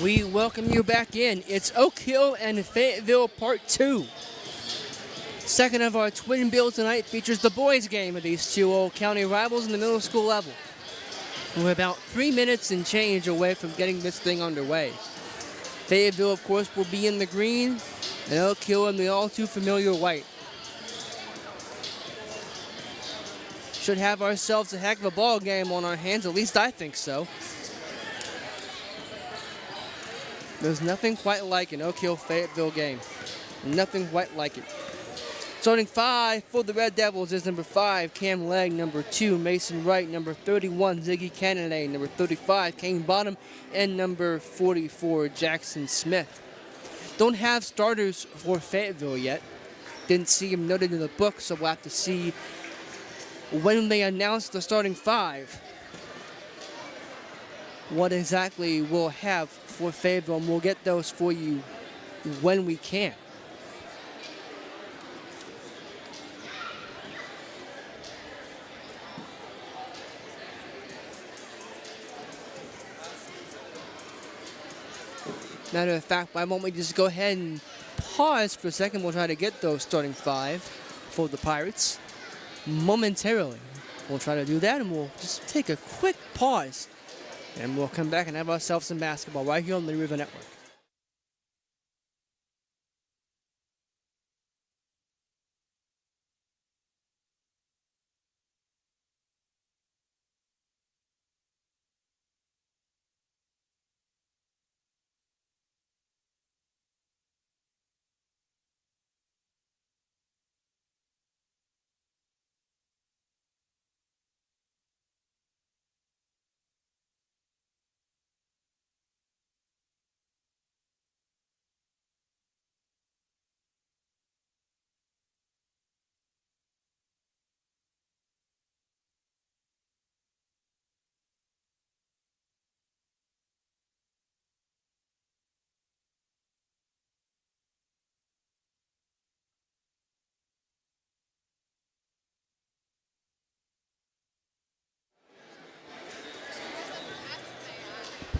We welcome you back in. It's Oak Hill and Fayetteville Part 2. Second of our twin bills tonight features the boys' game of these two old county rivals in the middle school level. We're about 3 minutes and change away from getting this thing underway. Fayetteville, of course, will be in the green, and Oak Hill in the all-too-familiar white. Should have ourselves a heck of a ball game on our hands, at least I think so. There's nothing quite like an Oak Hill-Fayetteville game. Nothing quite like it. Starting 5 for the Red Devils is number 5, Cam Legg, number 2, Mason Wright, number 31, Ziggy Kennedy, number 35, Kane Bottom, and number 44, Jackson Smith. Don't have starters for Fayetteville yet. Didn't see them noted in the book, so we'll have to see when they announce the starting 5 what exactly we'll have for Fayetteville, and we'll get those for you when we can. Matter of fact, why won't we just go ahead and pause for a second? We'll try to get those starting 5 for the Pirates momentarily. We'll try to do that, and we'll just take a quick pause, and we'll come back and have ourselves some basketball right here on the River Network.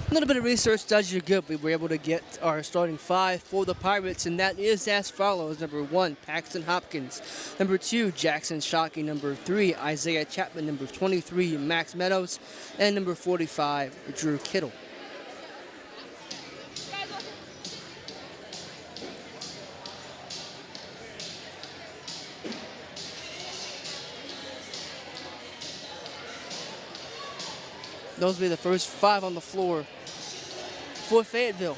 A little bit of research does you good. We were able to get our starting 5 for the Pirates, and that is as follows. Number 1, Paxton Hopkins. Number 2, Jackson Shockey. Number 3, Isaiah Chapman. Number 23, Max Meadows. And number 45, Drew Kittle. Those will be the first 5 on the floor for Fayetteville.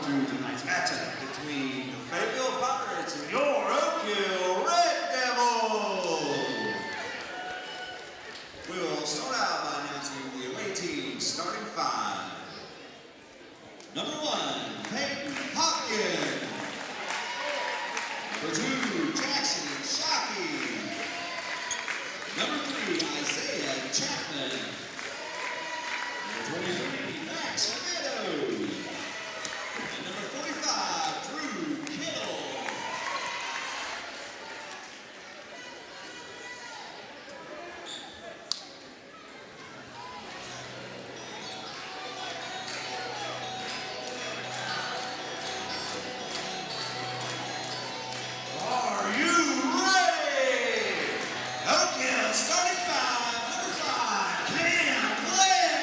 Tonight's matchup between the Fayetteville Pirates and your Oak Hill Red Devils. We will start out by announcing the away team starting 5. Number 1, Peyton Hopkins. Number 2, Jackson Shockey. Number 3, Isaiah Chapman. Number 23, Max Meadows. And number 45, Drew Kittle. Are you ready? Okay, starting 5, number 5, Cam Legg.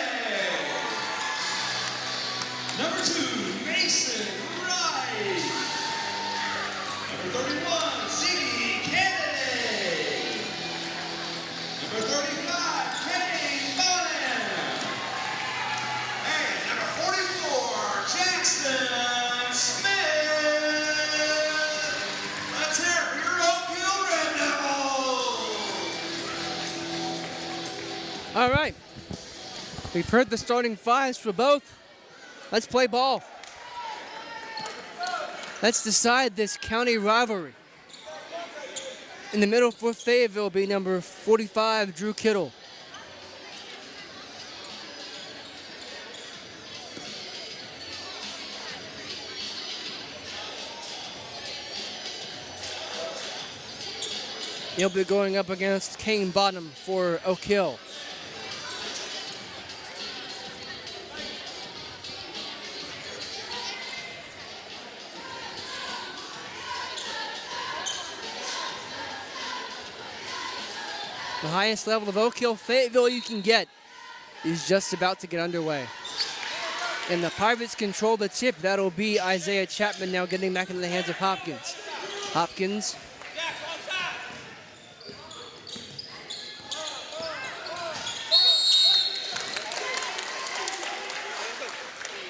Number 2, Mason Wright. 31, Ziggy Kennedy. Number 35, Kane Bonham. And number 44, Jackson Smith. Let's hear it for your Oak Hill Red Devils. All right. We've heard the starting fives for both. Let's play ball. Let's decide this county rivalry. In the middle for Fayetteville will be number 45, Drew Kittle. He'll be going up against Kane Bottom for Oak Hill. The highest level of Oak Hill Fayetteville you can get is just about to get underway. And the Pirates control the tip. That'll be Isaiah Chapman now getting back into the hands of Hopkins. Hopkins.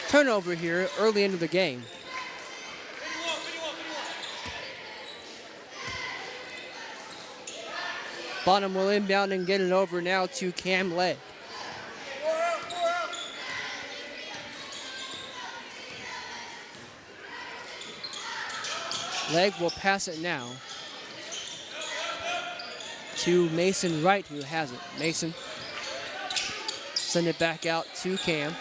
Turnover here early into the game. Bottom will inbound and get it over now to Cam Legg. Legg will pass it now to Mason Wright, who has it. Mason send it back out to Cam.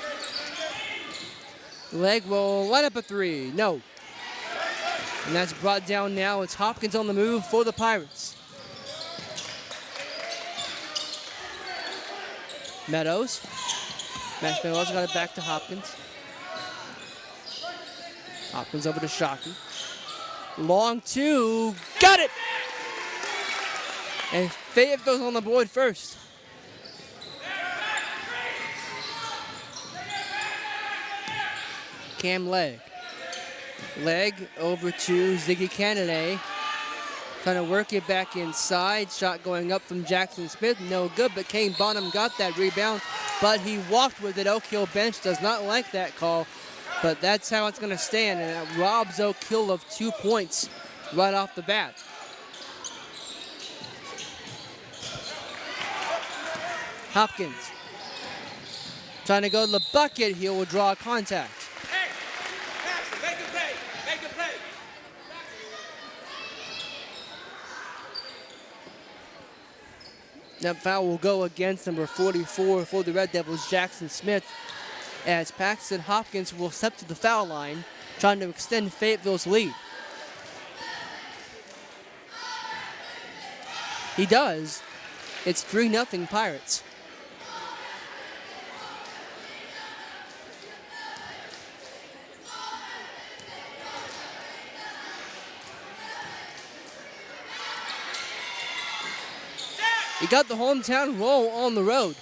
Legg will line up a three. No. And that's brought down now. It's Hopkins on the move for the Pirates. Meadows. Max Meadows got it back to Hopkins. Hopkins over to Shockey. Long two. Got it! And Fayetteville's on the board first. Cam Legg. Legg over to Ziggy Kennedy. Trying to work it back inside. Shot going up from Jackson Smith. No good, but Kane Bonham got that rebound. But he walked with it. Oak Hill bench does not like that call. But that's how it's going to stand. And it robs Oak Hill of 2 points right off the bat. Hopkins. Trying to go to the bucket. He will draw contact. That foul will go against number 44 for the Red Devils, Jackson Smith, as Paxton Hopkins will step to the foul line, trying to extend Fayetteville's lead. He does. It's 3-0 Pirates. He got the hometown roll on the road.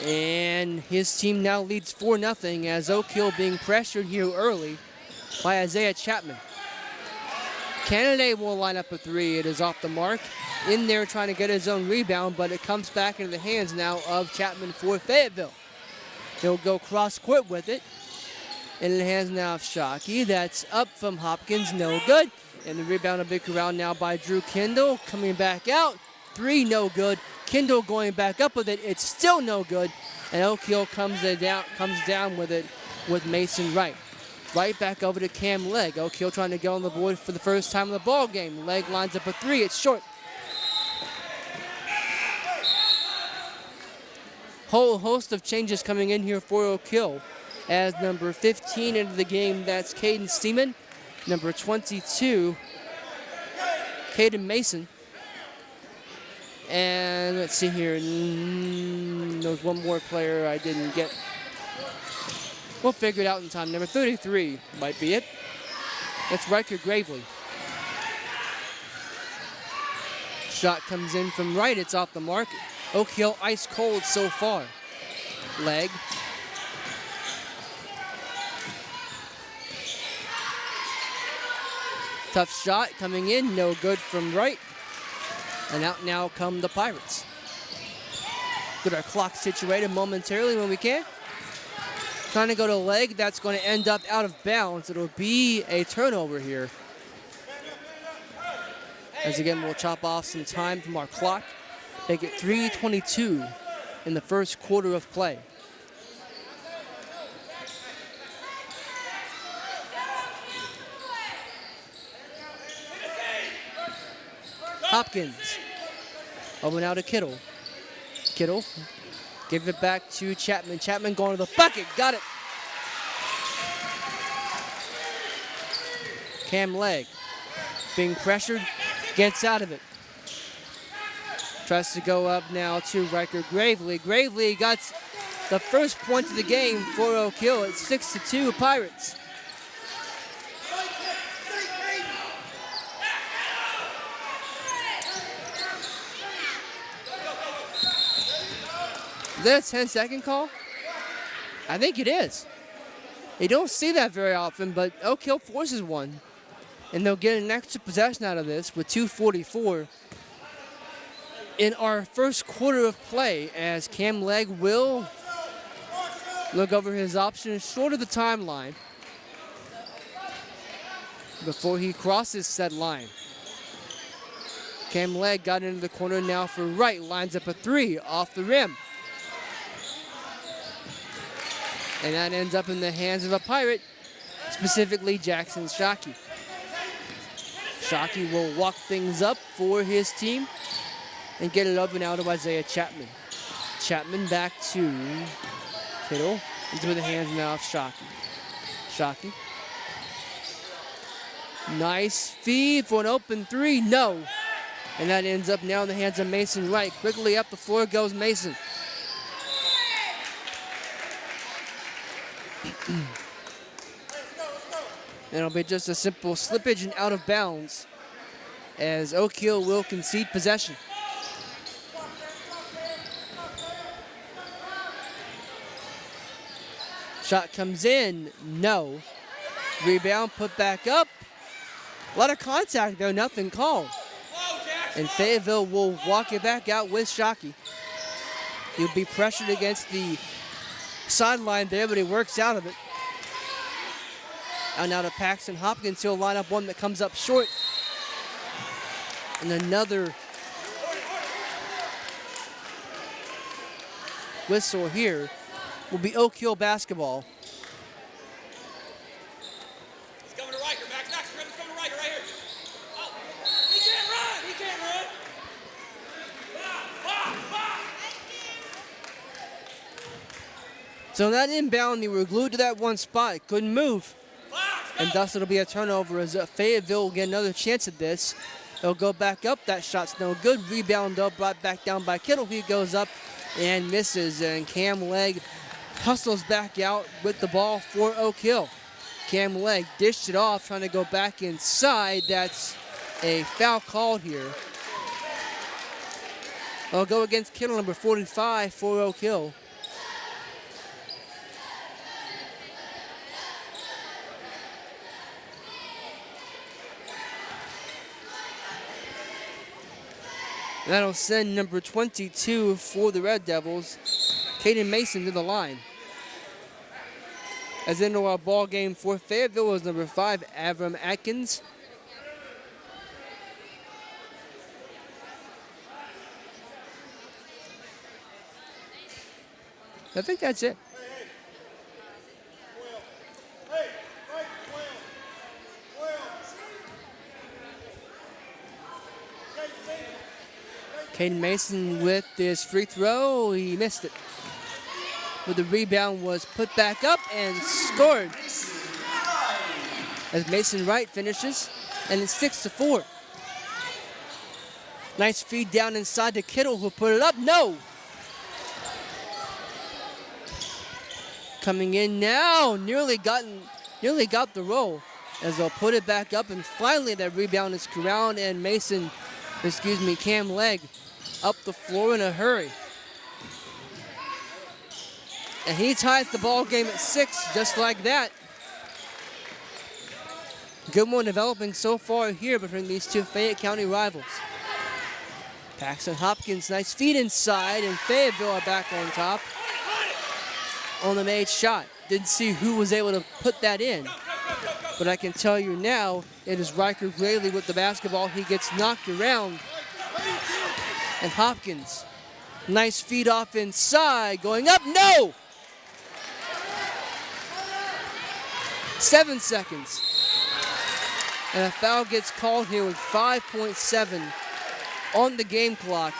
And his team now leads 4-0 as Oak Hill being pressured here early by Isaiah Chapman. Kennedy will line up a three. It is off the mark. In there trying to get his own rebound, but it comes back into the hands now of Chapman for Fayetteville. He'll go cross court with it. In the hands now of Shockey. That's up from Hopkins, no good. And the rebound a big around now by Drew Kendall. Coming back out. Three, no good. Kendall going back up with it. It's still no good. And Oak Hill comes down with it with Mason Wright. Right back over to Cam Legg. Oak Hill trying to get on the board for the first time in the ball game. Legg lines up a three. It's short. Whole host of changes coming in here for Oak Hill. As number 15 into the game, that's Caden Seaman. Number 22, Caden Mason. And let's see here. There's one more player I didn't get. We'll figure it out in time. Number 33 might be it. That's Riker Gravely. Shot comes in from right. It's off the mark. Oak Hill ice cold so far. Legg. Tough shot coming in, no good from right. And out now come the Pirates. Get our clock situated momentarily when we can. Trying to go to leg, that's going to end up out of bounds. It'll be a turnover here. As again, we'll chop off some time from our clock. Make it 3:22 in the first quarter of play. Hopkins. Over now to Kittle. Kittle. Give it back to Chapman. Chapman going to the bucket. Got it. Cam Legg. Being pressured. Gets out of it. Tries to go up now to Riker Gravely. Gravely got the first point of the game for Oak Hill. It's 6-2 Pirates. Is that a 10-second call? I think it is. You don't see that very often, but Oak Hill forces one. And they'll get an extra possession out of this with 2:44 in our first quarter of play, as Cam Legg will look over his options short of the timeline before he crosses said line. Cam Legg got into the corner now for right, lines up a three off the rim. And that ends up in the hands of a Pirate, specifically Jackson Shockey. Shockey will walk things up for his team and get it up and out of Isaiah Chapman. Chapman back to Kittle, into the hands now of Shockey. Shockey. Nice feed for an open three, no. And that ends up now in the hands of Mason Wright. Quickly up the floor goes Mason. And it'll be just a simple slippage and out of bounds as Oak Hill will concede possession. Shot comes in, no. Rebound put back up. A lot of contact though, nothing called. And Fayetteville will walk it back out with Shockey. He'll be pressured against the sideline there, but he works out of it. And now to Paxton Hopkins, he'll line up one that comes up short. And another whistle here will be Oak Hill basketball. He's coming to Riker. Max, he's coming to Riker right here. Oh, he can't run. He can't run. So that inbound, they were glued to that one spot, couldn't move. And thus it'll be a turnover as Fayetteville will get another chance at this. They'll go back up. That shot's no good. Rebound though, brought back down by Kittle. He goes up and misses. And Cam Legg hustles back out with the ball for Oak Hill. Cam Legg dished it off, trying to go back inside. That's a foul called here. I'll go against Kittle, number 45 for Oak Hill. That'll send number 22 for the Red Devils, Caden Mason, to the line. As into our ball game for Fayetteville is number 5, Avram Atkins. I think that's it. Caden Mason with his free throw, he missed it. But the rebound was put back up and scored. As Mason Wright finishes, and it's 6-4. Nice feed down inside to Kittle, who put it up, no! Coming in now, nearly got the roll. As they'll put it back up, and finally that rebound is corralled, and Cam Legg up the floor in a hurry. And he ties the ball game at 6, just like that. Good one developing so far here between these two Fayette County rivals. Paxton Hopkins, nice feed inside, and Fayetteville are back on top on the made shot. Didn't see who was able to put that in, but I can tell you now, it is Riker Graylee with the basketball. He gets knocked around, and Hopkins, nice feed off inside, going up, no! 7 seconds. And a foul gets called here with 5.7 on the game clock.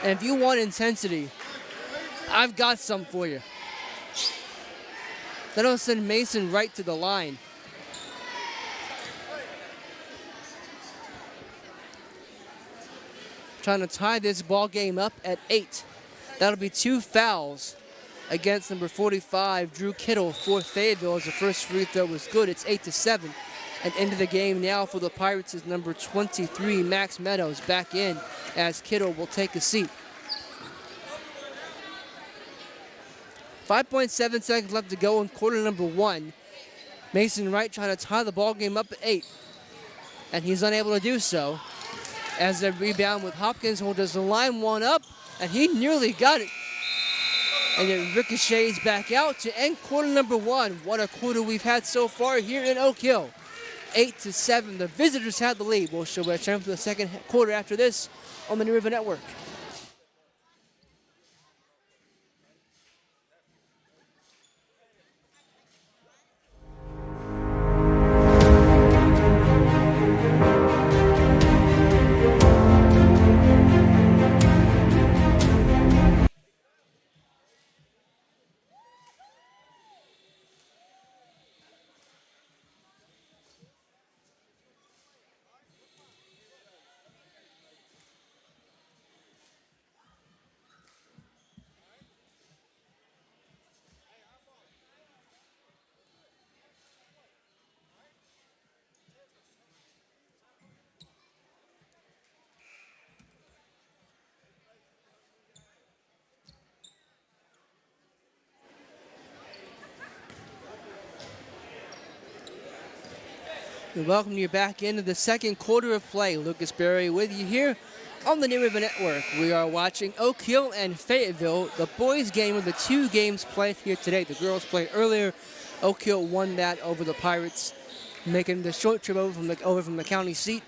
And if you want intensity, I've got some for you. That'll send Mason right to the line. Trying to tie this ball game up at 8. That'll be 2 fouls against number 45, Drew Kittle, for Fayetteville, as the first free throw was good. It's 8-7. And into the game now for the Pirates is number 23, Max Meadows, back in as Kittle will take a seat. 5.7 seconds left to go in quarter number 1. Mason Wright trying to tie the ball game up at 8. And he's unable to do so. As a rebound with Hopkins, who does the line one up, and he nearly got it. And it ricochets back out to end quarter number 1. What a quarter we've had so far here in Oak Hill. 8-7. The visitors have the lead. We'll show return for the second quarter after this on the New River Network. We welcome you back into the second quarter of play. Lucas Berry with you here on the New River Network. We are watching Oak Hill and Fayetteville, the boys' game of the 2 games played here today. The girls played earlier. Oak Hill won that over the Pirates, making the short trip over from the county seat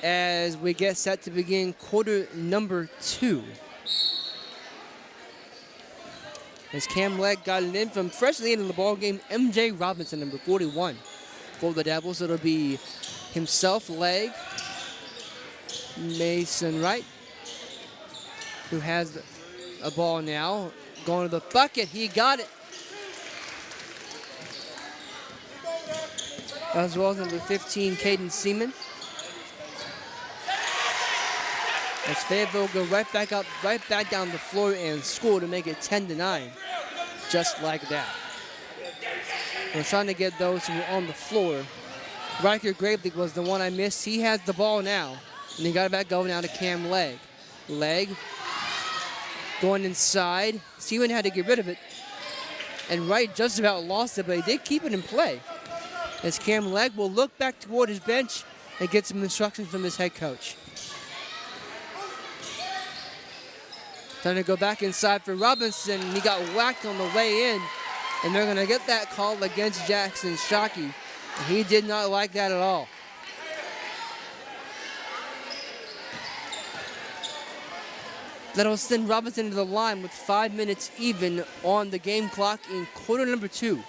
as we get set to begin quarter number 2. As Cam Legg got it in from freshly into the ball game, MJ Robinson, number 41. For the Devils, it'll be himself, Legg, Mason Wright, who has a ball now, going to the bucket. He got it. As well as number 15, Caden Seaman. As Fayetteville go right back down the floor and score to make it 10-9, just like that. We're trying to get those who were on the floor. Riker Gravely was the one I missed. He has the ball now. And he got it back going now to Cam Legg. Legg going inside. Seaman had to get rid of it. And Wright just about lost it, but he did keep it in play. As Cam Legg will look back toward his bench and get some instructions from his head coach. Trying to go back inside for Robinson. He got whacked on the way in. And they're going to get that call against Jackson Shockey. He did not like that at all. That'll send Robinson to the line with 5 minutes even on the game clock in quarter number 2.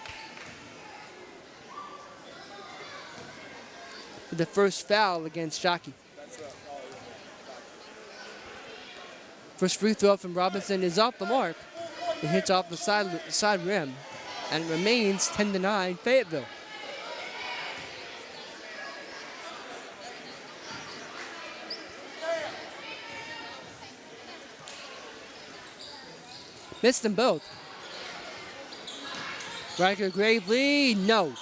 The first foul against Shockey. First free throw from Robinson is off the mark. It hits off the side rim. And it remains 10-9 Fayetteville. Missed them both. Riker Gravely, no.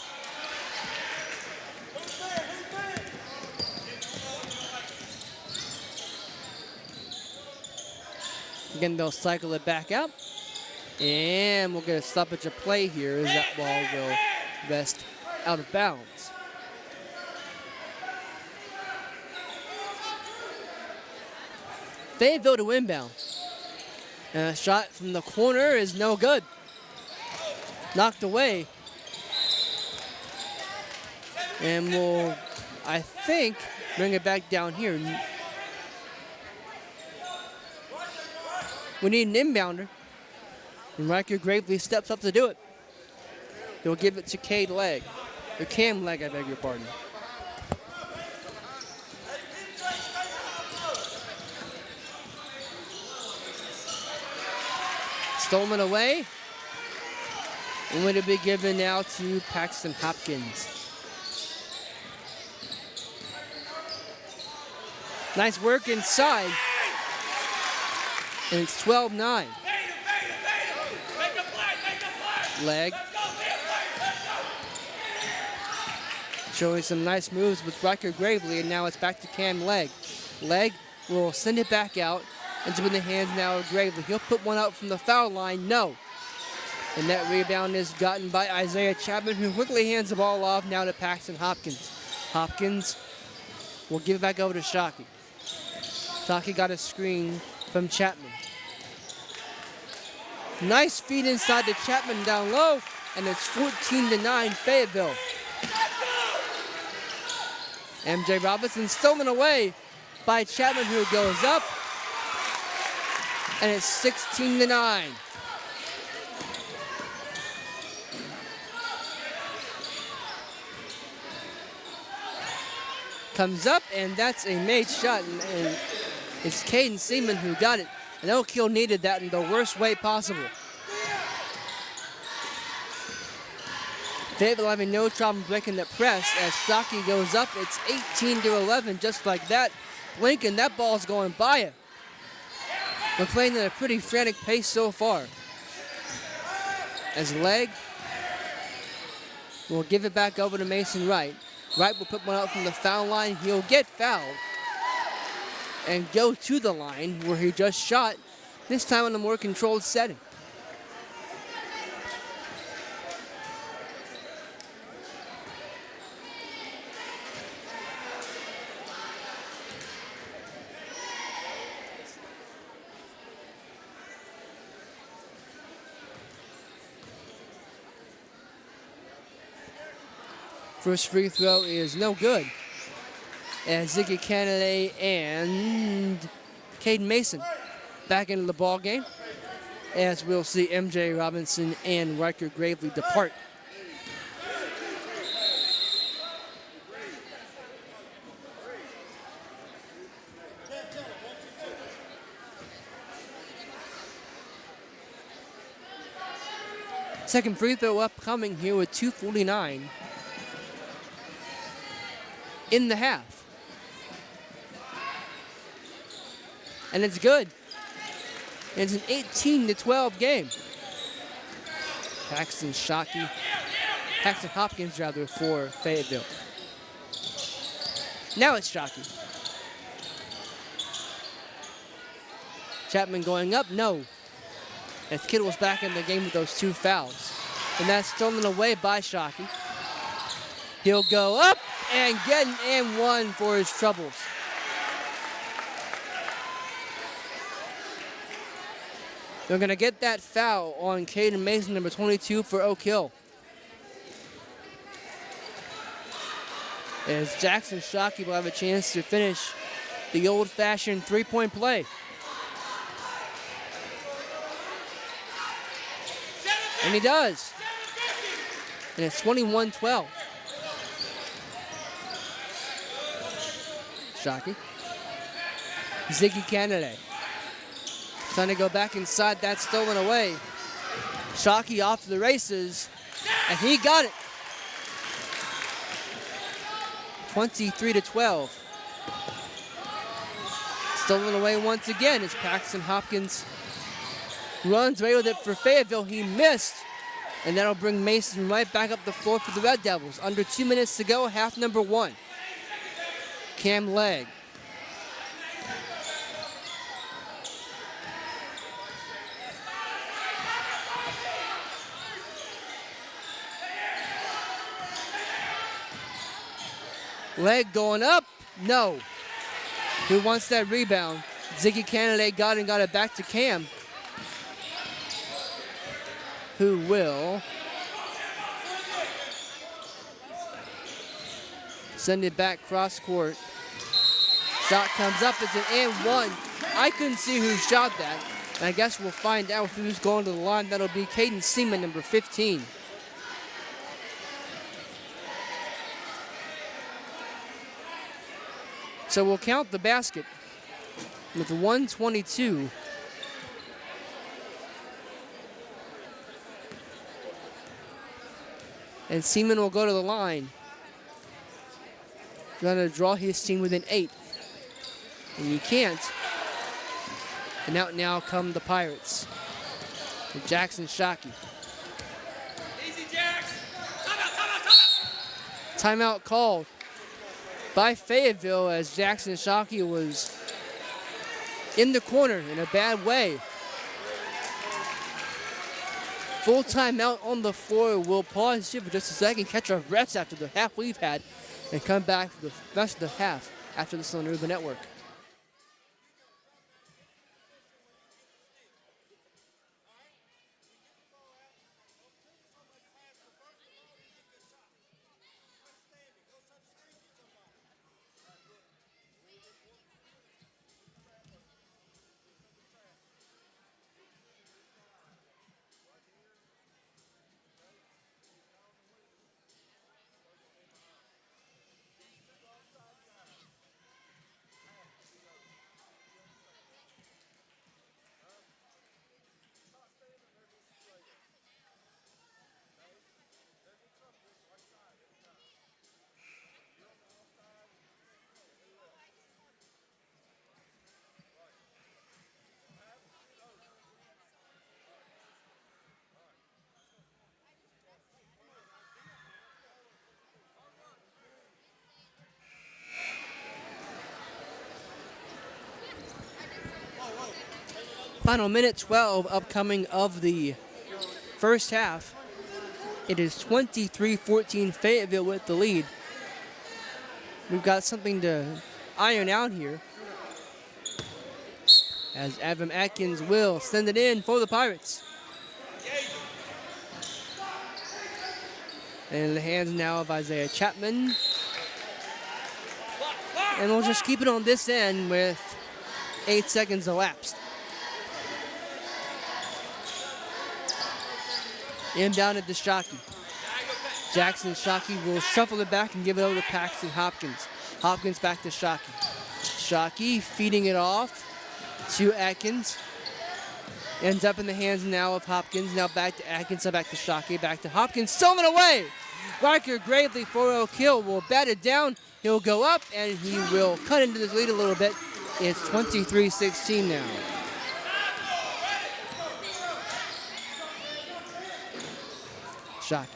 Again, they'll cycle it back out. And we'll get a stoppage of play here as that ball will rest out of bounds. Fayetteville to inbound. And a shot from the corner is no good. Knocked away. And we'll, I think, bring it back down here. We need an inbounder. And Riker Gravely steps up to do it. He'll give it to Cade Legg. Or Cam Legg, I beg your pardon. Stolen away. And going to be given now to Paxton Hopkins. Nice work inside. And it's 12-9. Legg. Showing some nice moves with Riker Gravely, and now it's back to Cam Legg. Legg will send it back out into the hands now of Gravely. He'll put one out from the foul line, no. And that rebound is gotten by Isaiah Chapman, who quickly hands the ball off now to Paxton Hopkins. Hopkins will give it back over to Shockey. Shockey got a screen from Chapman. Nice feed inside to Chapman down low, and it's 14-9 Fayetteville. MJ Robinson stolen away by Chapman, who goes up, and it's 16-9. Comes up, and that's a made shot, and it's Caden Seaman who got it. And Oak Hill needed that in the worst way possible. Fayetteville having no trouble breaking the press as Shockey goes up. It's 18-11, just like that. Blinken, that ball's going by it. We're playing at a pretty frantic pace so far. As Legg will give it back over to Mason Wright. Wright will put one out from the foul line. He'll get fouled and go to the line where he just shot, this time in a more controlled setting. First free throw is no good. And Ziggy Kennedy and Caden Mason back into the ball game, as we'll see MJ Robinson and Riker Gravely depart. Second free throw upcoming here with 2:49 in the half. And it's good. It's an 18-12 game. Paxton Hopkins rather, for Fayetteville. Now it's Shockey. Chapman going up, no. As Kittle's back in the game with those two fouls. And that's stolen away by Shockey. He'll go up and get an and one for his troubles. They're going to get that foul on Caden Mason, number 22 for Oak Hill. As Jackson Shockey will have a chance to finish the old-fashioned three-point play. And he does. And it's 21-12. Shockey. Ziggy Kennedy. Trying to go back inside, that's stolen away. Shockey off to the races, and he got it. 23-12. Stolen away once again as Paxton Hopkins runs away with it for Fayetteville. He missed, and that'll bring Mason right back up the floor for the Red Devils. Under 2 minutes to go, half number one. Cam Legg. Leg going up. No. Who wants that rebound? Ziggy Candidate got it back to Cam, who will send it back cross court. Shot comes up, it's an and one. I couldn't see who shot that. And I guess we'll find out who's going to the line. That'll be Caden Seaman, number 15. So we'll count the basket with 122. And Seaman will go to the line. Trying to draw his team within 8. And he can't. And out now come the Pirates. With Jackson Shockey. Easy, Jax. Timeout. Timeout called by Fayetteville as Jackson Shockey was in the corner in a bad way. Full timeout on the floor. We'll pause here for just a second, catch our breaths after the half we've had, and come back for the rest of the half after this on the Urban Network. Final minute 12 upcoming of the first half. It is 23-14 Fayetteville with the lead. We've got something to iron out here, as Adam Atkins will send it in for the Pirates. And in the hands now of Isaiah Chapman. And we'll just keep it on this end with 8 seconds elapsed. Inbound at the Shockey. Jackson Shockey will shuffle it back and give it over to Paxton Hopkins. Hopkins back to Shockey. Shockey feeding it off to Atkins. Ends up in the hands now of Hopkins. Now back to Atkins, now back to Shockey, back to Hopkins. Stolen away! Riker Gravely for Oak Hill will bat it down. He'll go up and he will cut into this lead a little bit. It's 23-16 now. Shockey.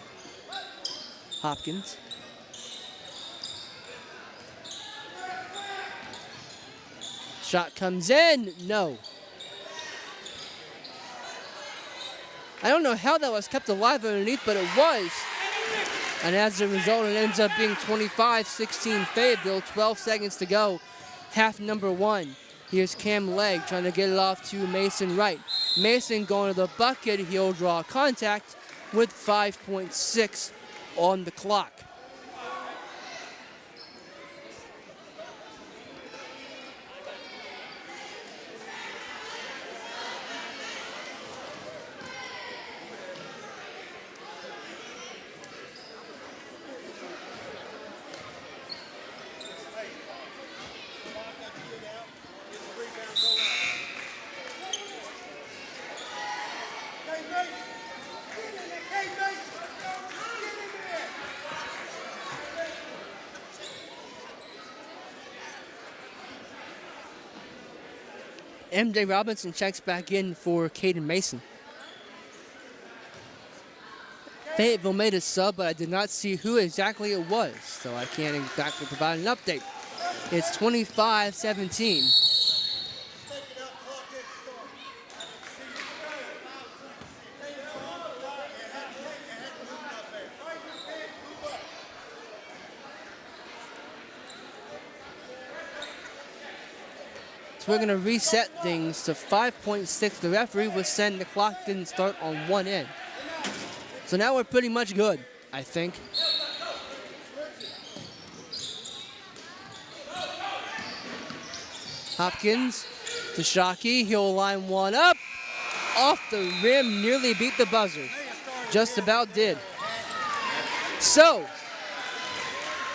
Hopkins. Shot comes in. No. I don't know how that was kept alive underneath, but it was. And as a result, it ends up being 25-16 Fayetteville, 12 seconds to go. Half number 1. Here's Cam Legg trying to get it off to Mason Wright. Mason going to the bucket. He'll draw contact with 5.6 on the clock. MJ Robinson checks back in for Caden Mason. Fayetteville made a sub, but I did not see who exactly it was, so I can't exactly provide an update. It's 25-17. So we're going to reset things to 5.6. The referee was saying the clock didn't start on one end. So now we're pretty much good, I think. Hopkins to Shockey. He'll line one up. Off the rim, nearly beat the buzzer. Just about did. So,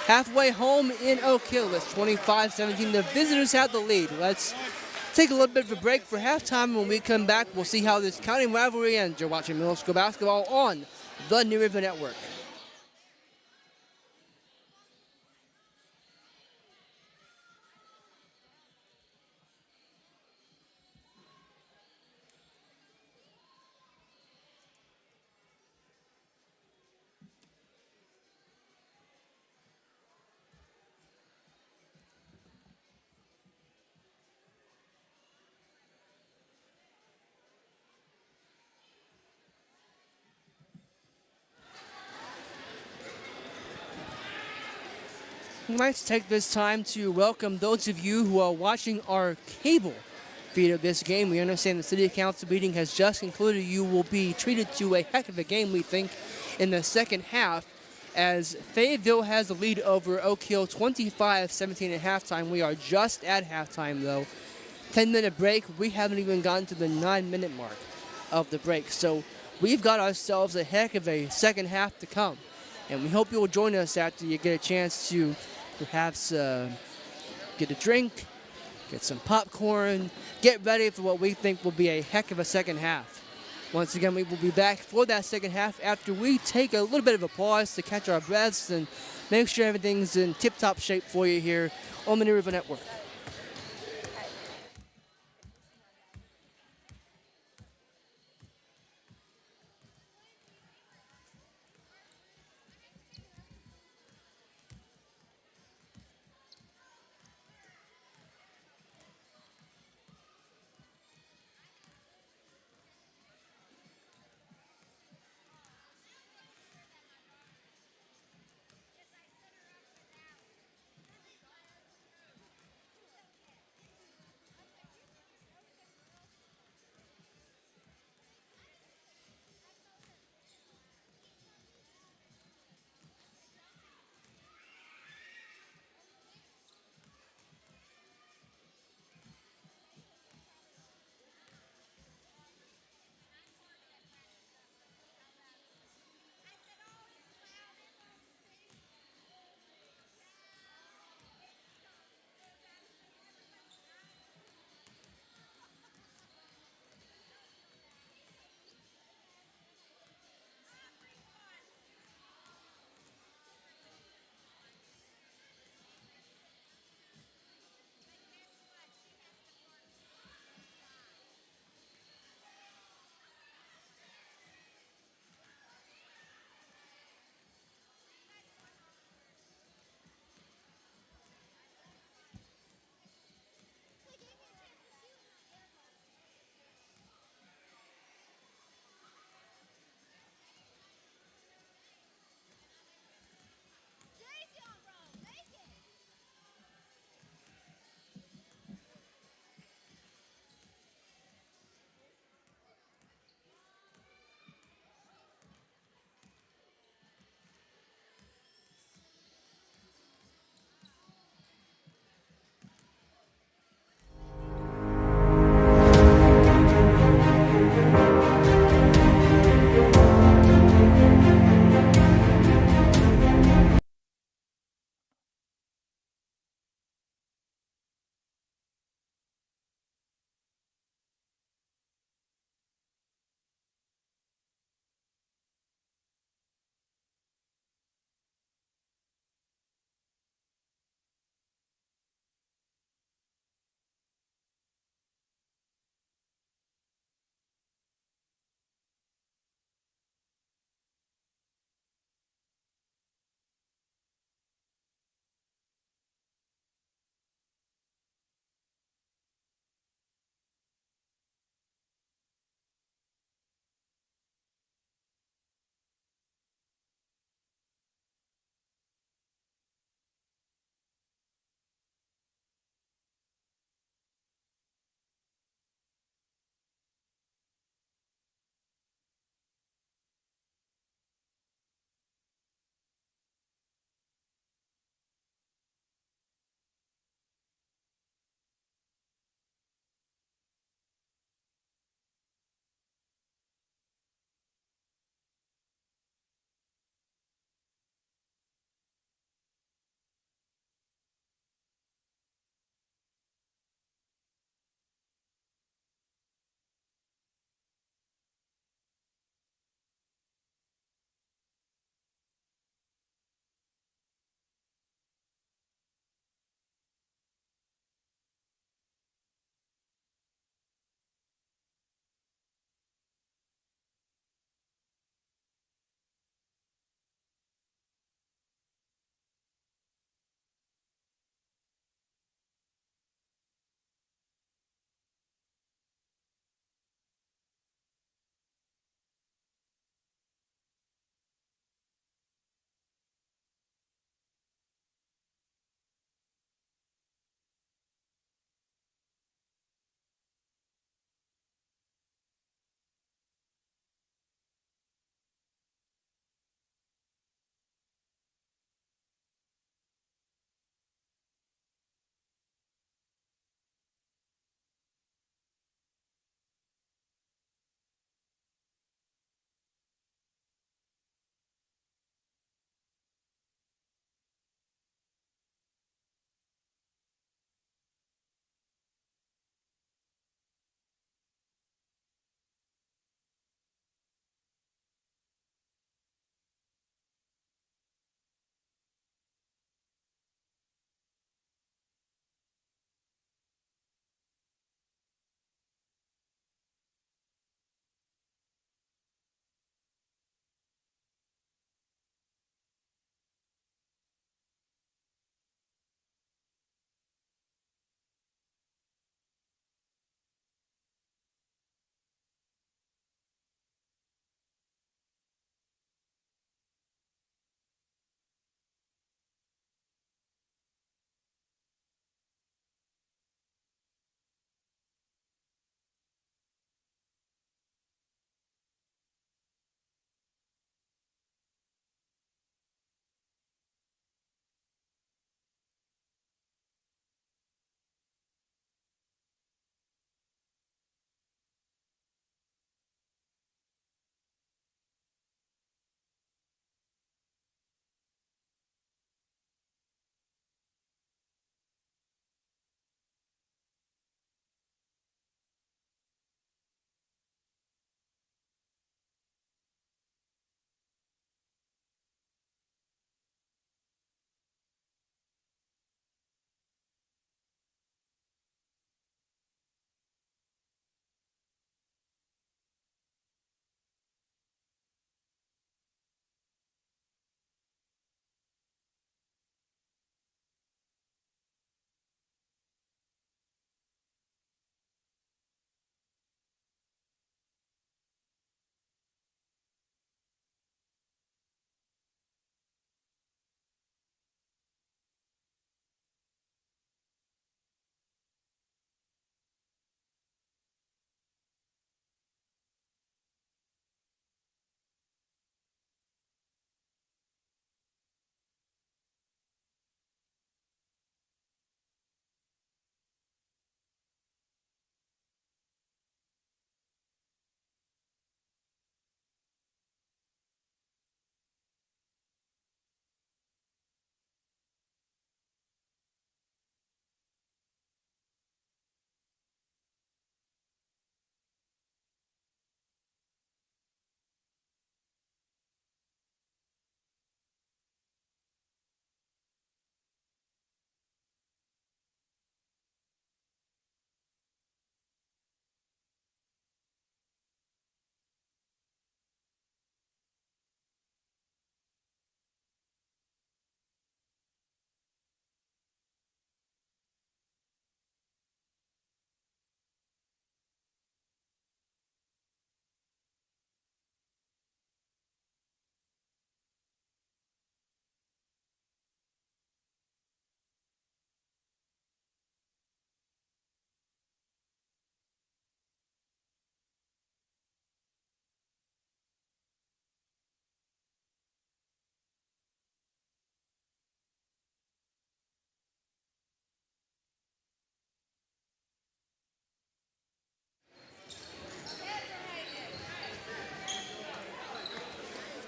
halfway home in Oak Hill, it's 25-17. The visitors have the lead. Let's take a little bit of a break for halftime. When we come back, we'll see how this county rivalry ends. You're watching middle school basketball on the New River Network. I'd like to take this time to welcome those of you who are watching our cable feed of this game. We understand the City Council meeting has just concluded. You will be treated to a heck of a game, we think, in the second half, as Fayetteville has the lead over Oak Hill 25-17 at halftime. We are just at halftime, though. 10-minute break. We haven't even gotten to the 9-minute mark of the break. So we've got ourselves a heck of a second half to come. And we hope you'll join us after you get a chance to perhaps get a drink, get some popcorn, get ready for what we think will be a heck of a second half. Once again, we will be back for that second half after we take a little bit of a pause to catch our breaths and make sure everything's in tip-top shape for you here on the New River Network.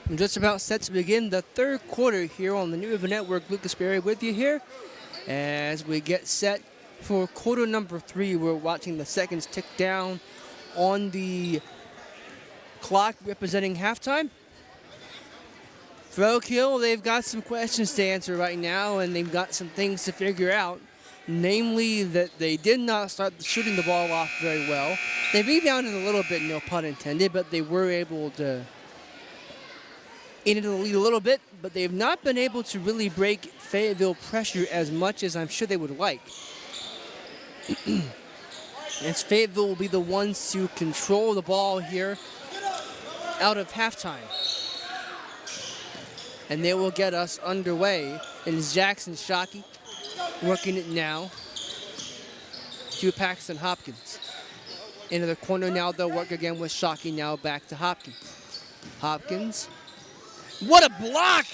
I'm just about set to begin the third quarter here on the New River Network. Lucas Berry with you here as we get set for quarter number 3. We're watching the seconds tick down on the clock representing halftime. For Oak Hill, they've got some questions to answer right now, and they've got some things to figure out. Namely, that they did not start shooting the ball off very well. They rebounded a little bit, no pun intended, but they were able to into the lead a little bit, but they've not been able to really break Fayetteville pressure as much as I'm sure they would like. As Fayetteville will be the ones to control the ball here out of halftime. And they will get us underway. And it's Jackson Shockey working it now to Paxton Hopkins. Into the corner now, they'll work again with Shockey, now back to Hopkins. Hopkins. What a block!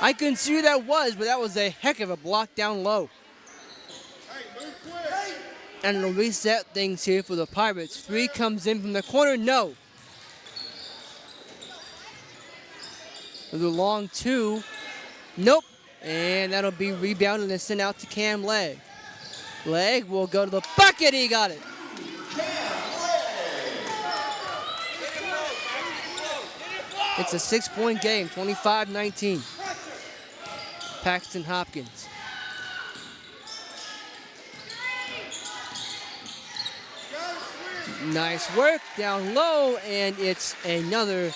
I couldn't see who that was, but that was a heck of a block down low. And it'll reset things here for the Pirates. 3 comes in from the corner, no. The long 2, nope. And that'll be rebounded and sent out to Cam Legg. Legg will go to the bucket, he got it. It's a 6-point game, 25-19. Paxton Hopkins. Nice work down low, and it's another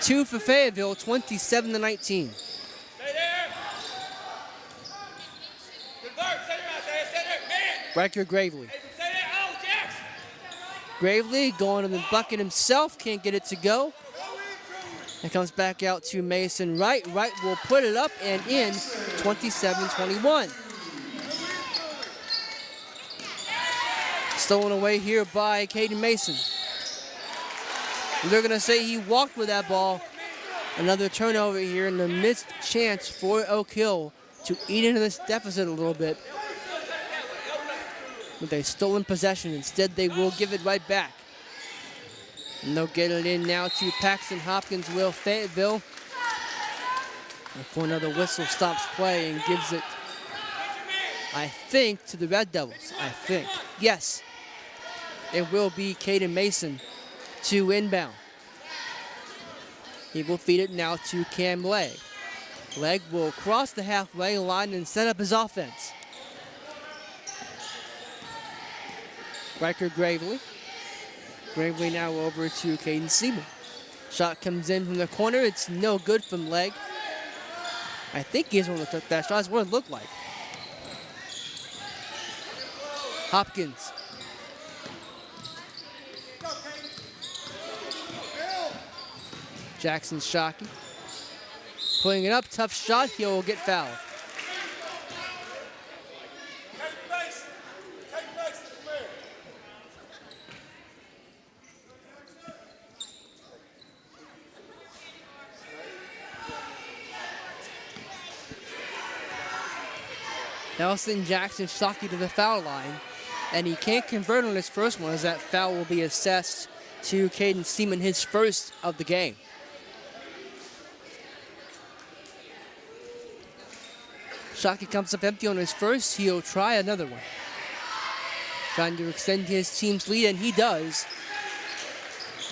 2 for Fayetteville, 27-19. Stay there. Good work. Stay there, man. Riker Gravely. Hey, stay there. Oh, Jax. Gravely going to the bucket himself, can't get it to go. It comes back out to Mason Wright. Wright will put it up and in, 27-21. Stolen away here by Caden Mason. They're going to say he walked with that ball. Another turnover here, and a missed chance for Oak Hill to eat into this deficit a little bit. With a stolen possession, instead they will give it right back. And they'll get it in now to Paxton Hopkins, will Fayetteville. Before another whistle stops play and gives it, I think, to the Red Devils. I think. Yes. It will be Caden Mason to inbound. He will feed it now to Cam Legg. Legg will cross the halfway line and set up his offense. Riker Gravely. Gravely now over to Caden Seaman. Shot comes in from the corner. It's no good from Legg. I think he's the one that took that shot. That's what it looked like. Hopkins. Jackson Shockey. Putting it up. Tough shot. He'll get fouled. Nelson Jackson Shockey to the foul line, and he can't convert on his first one as that foul will be assessed to Caden Seaman, his first of the game. Shockey comes up empty on his first. He'll try another one. Trying to extend his team's lead, and he does.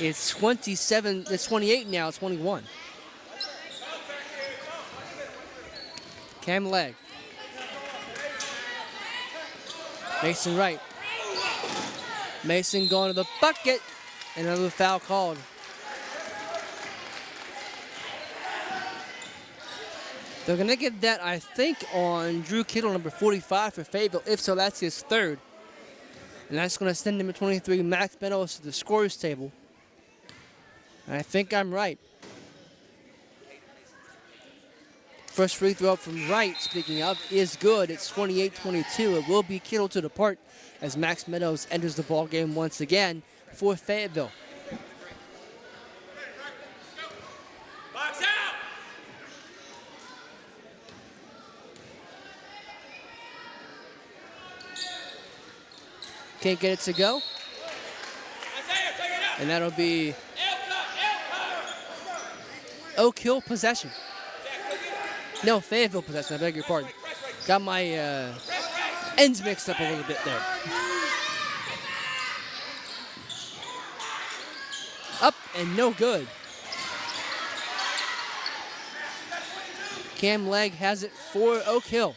It's 28 now, 21. Cam Legg. Mason Wright. Mason going to the bucket. Another foul called. They're going to give that, I think, on Drew Kittle, number 45 for Fayetteville. If so, that's his third. And that's going to send him at 23, Max Meadows, to the scorers table. And I think I'm right. First free throw from Wright, speaking of, is good. It's 28-22. It will be Kittle to depart as Max Meadows enters the ball game once again for Fayetteville. Box out. Can't get it to go. Isaiah, take it out. And that'll be Oak Hill possession. No, Fayetteville possession, I beg your pardon. Got my ends mixed up a little bit there. Up and no good. Cam Legg has it for Oak Hill.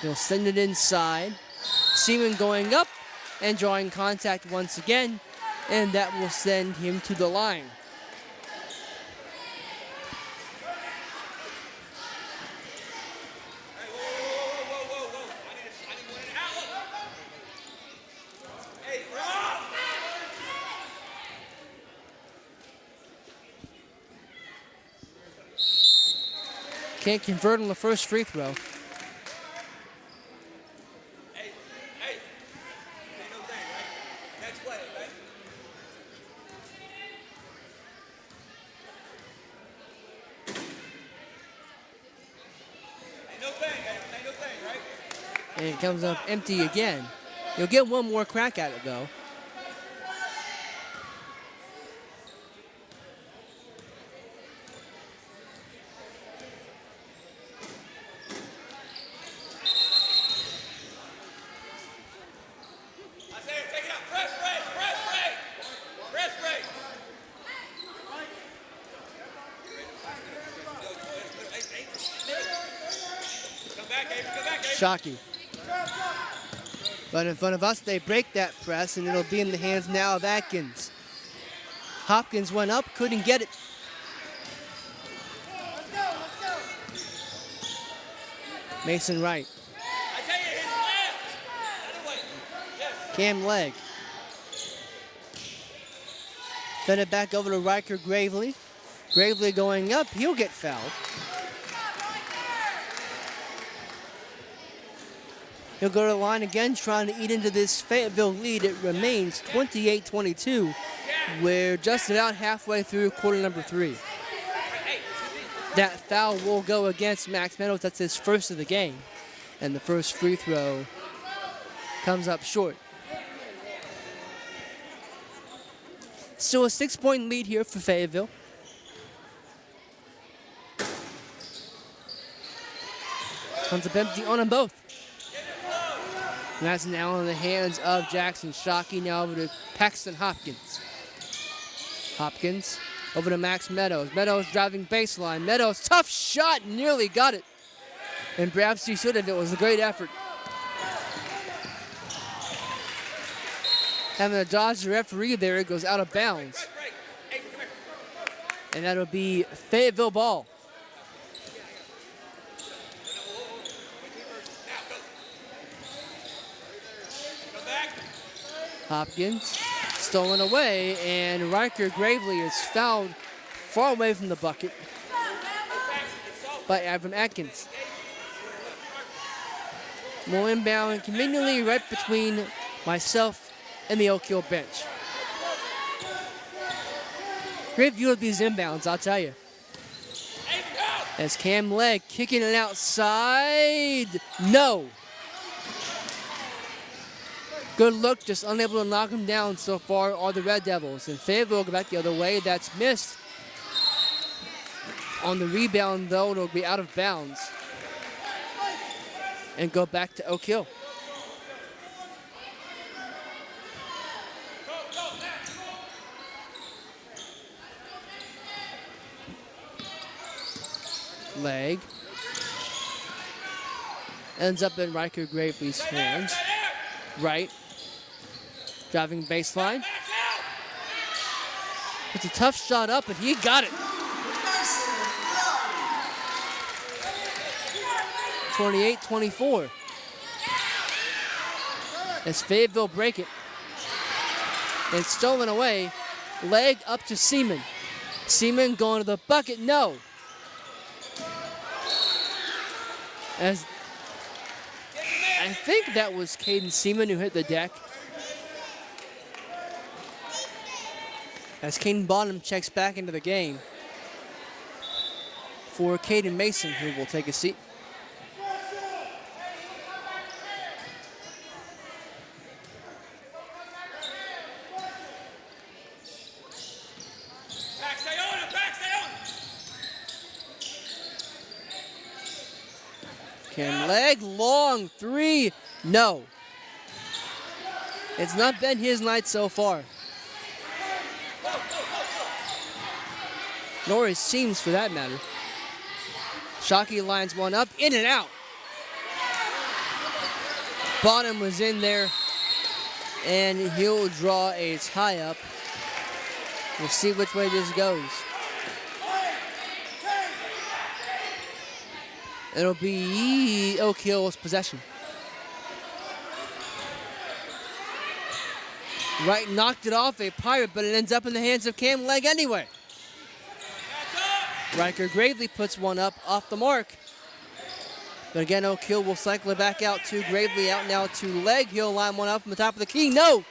He'll send it inside. Seaman going up and drawing contact once again, and that will send him to the line. Can't convert on the first free throw. And it comes up empty again. You'll get one more crack at it, though. Shockey. But in front of us, they break that press, and it'll be in the hands now of Atkins. Hopkins went up, couldn't get it. Mason Wright. Cam Legg. Fed it back over to Riker Gravely. Gravely going up, he'll get fouled. He'll go to the line again, trying to eat into this Fayetteville lead. It remains 28-22. We're just about halfway through quarter number 3. That foul will go against Max Meadows. That's his first of the game. And the first free throw comes up short. Still a 6-point lead here for Fayetteville. Comes up empty on them both. And that's now in the hands of Jackson Shockey. Now over to Paxton Hopkins. Hopkins over to Max Meadows. Meadows driving baseline. Meadows, tough shot, nearly got it. And perhaps he should have. It was a great effort. Having to dodge the referee there, it goes out of bounds. And that'll be Fayetteville ball. Hopkins stolen away, and Riker Gravely is fouled far away from the bucket by Avram Atkins. We'll inbound conveniently right between myself and the Oak Hill bench. Great view of these inbounds, I'll tell you. As Cam Legg kicking it outside. No. Good look, just unable to knock him down so far are the Red Devils. And Fayetteville will go back the other way. That's missed. On the rebound, though, it'll be out of bounds. And go back to Oak Hill. Legg. Ends up in Riker Gravely's hands. Right. Driving baseline. It's a tough shot up, and he got it. 28-24. As Fayetteville break it. And stolen away. Legg up to Seaman. Seaman going to the bucket. No. As I think that was Caden Seaman who hit the deck. As Caden Bonham checks back into the game for Caden Mason, who will take a seat. Cam Legg, long three. No. It's not been his night so far. Nor his team's for that matter. Shockey lines one up, in and out. Bottom was in there, and he'll draw a tie-up. We'll see which way this goes. It'll be Oak Hill's possession. Wright knocked it off a Pirate, but it ends up in the hands of Cam Legg anyway. Riker Gravely puts one up off the mark. But again, Oak Hill will cycle it back out to Gravely, out now to Legg. He'll line one up from the top of the key. No!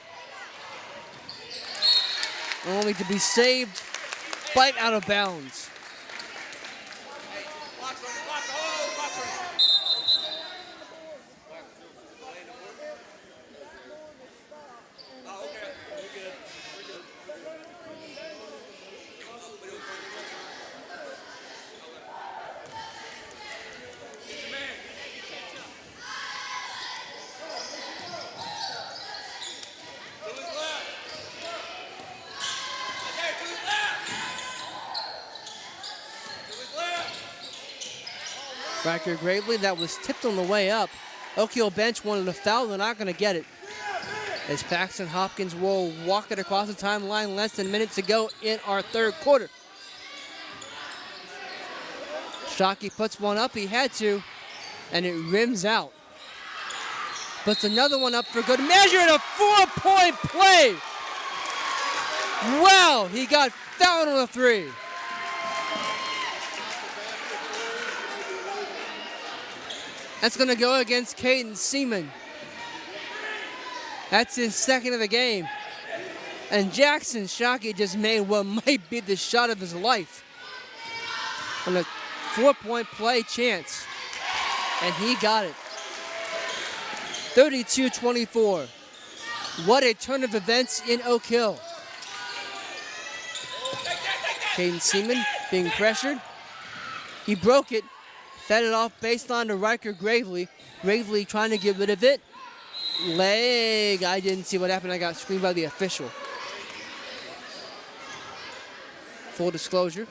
Only to be saved, bite out of bounds. Riker Gravely, that was tipped on the way up. Oak Hill bench wanted a foul, they're not going to get it. As Paxton Hopkins will walk it across the timeline, less than a minute to go in our third quarter. Shockey puts one up, he had to, and it rims out. Puts another one up for good measure and a 4-point play. Wow, he got fouled on a three. That's going to go against Caden Seaman. That's his second of the game. And Jackson Shockey just made what might be the shot of his life on a 4-point play chance. And he got it. 32-24. What a turn of events in Oak Hill. Caden Seaman being pressured. He broke it. Fed it off baseline to Riker Gravely. Gravely trying to get rid of it. Leg, I didn't see what happened. I got screened by the official. Full disclosure.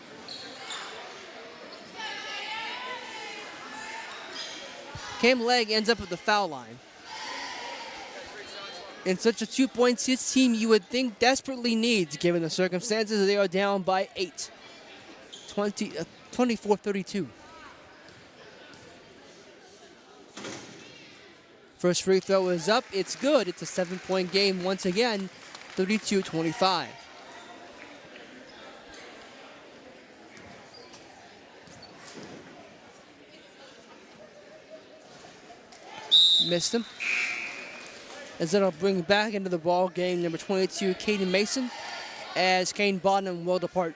Cam Legg ends up at the foul line. In such a 2 points his team you would think desperately needs, given the circumstances. They are down by 8. 24-32. First free throw is up. It's good. It's a 7-point game once again. 32-25. Missed him. As it'll bring back into the ball game number 22, Caden Mason, as Kane Bodden will depart.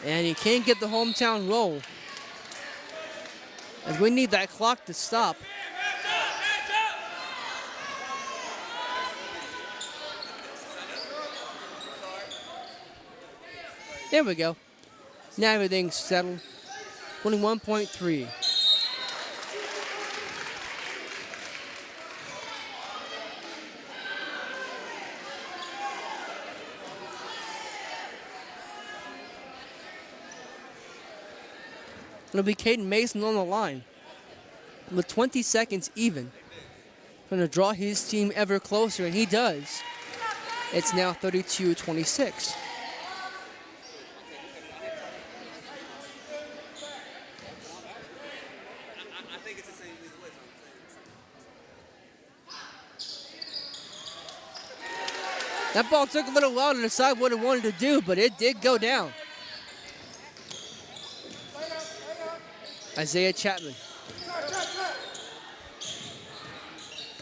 And he can't get the hometown roll, as we need that clock to stop. There we go. Now everything's settled. 21.3. It'll be Caden Mason on the line with 20 seconds even. Going to draw his team ever closer, and he does. It's now 32-26. That ball took a little while to decide what it wanted to do, but it did go down. Isaiah Chapman.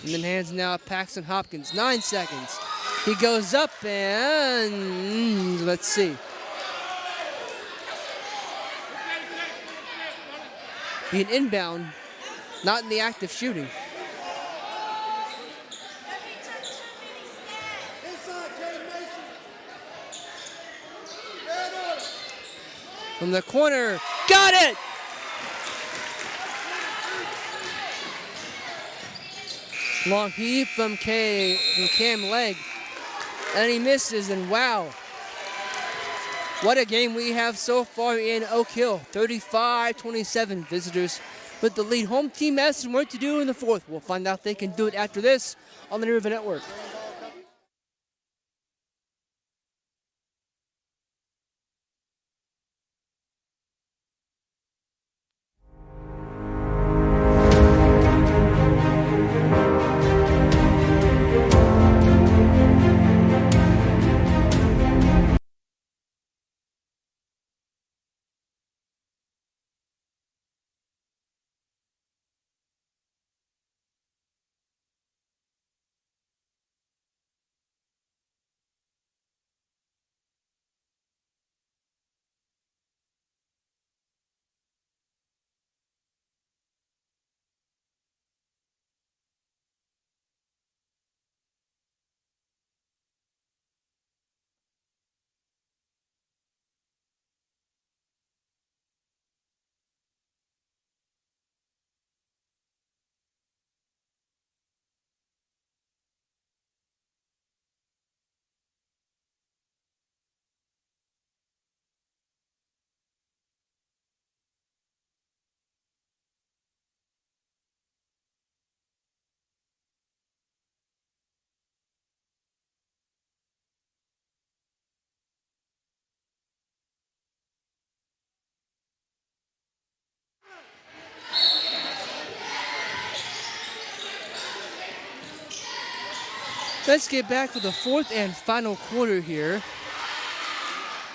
And then hands now Paxton Hopkins. 9 seconds. He goes up and let's see. Be an inbound, not in the act of shooting. from the corner. Got it! Long heave from Cam Legg. And he misses, and wow. What a game we have so far in Oak Hill. 35-27 visitors with the lead. Home team has some work to do in the fourth. We'll find out if they can do it after this on the New River Network. Let's get back to the fourth and final quarter here.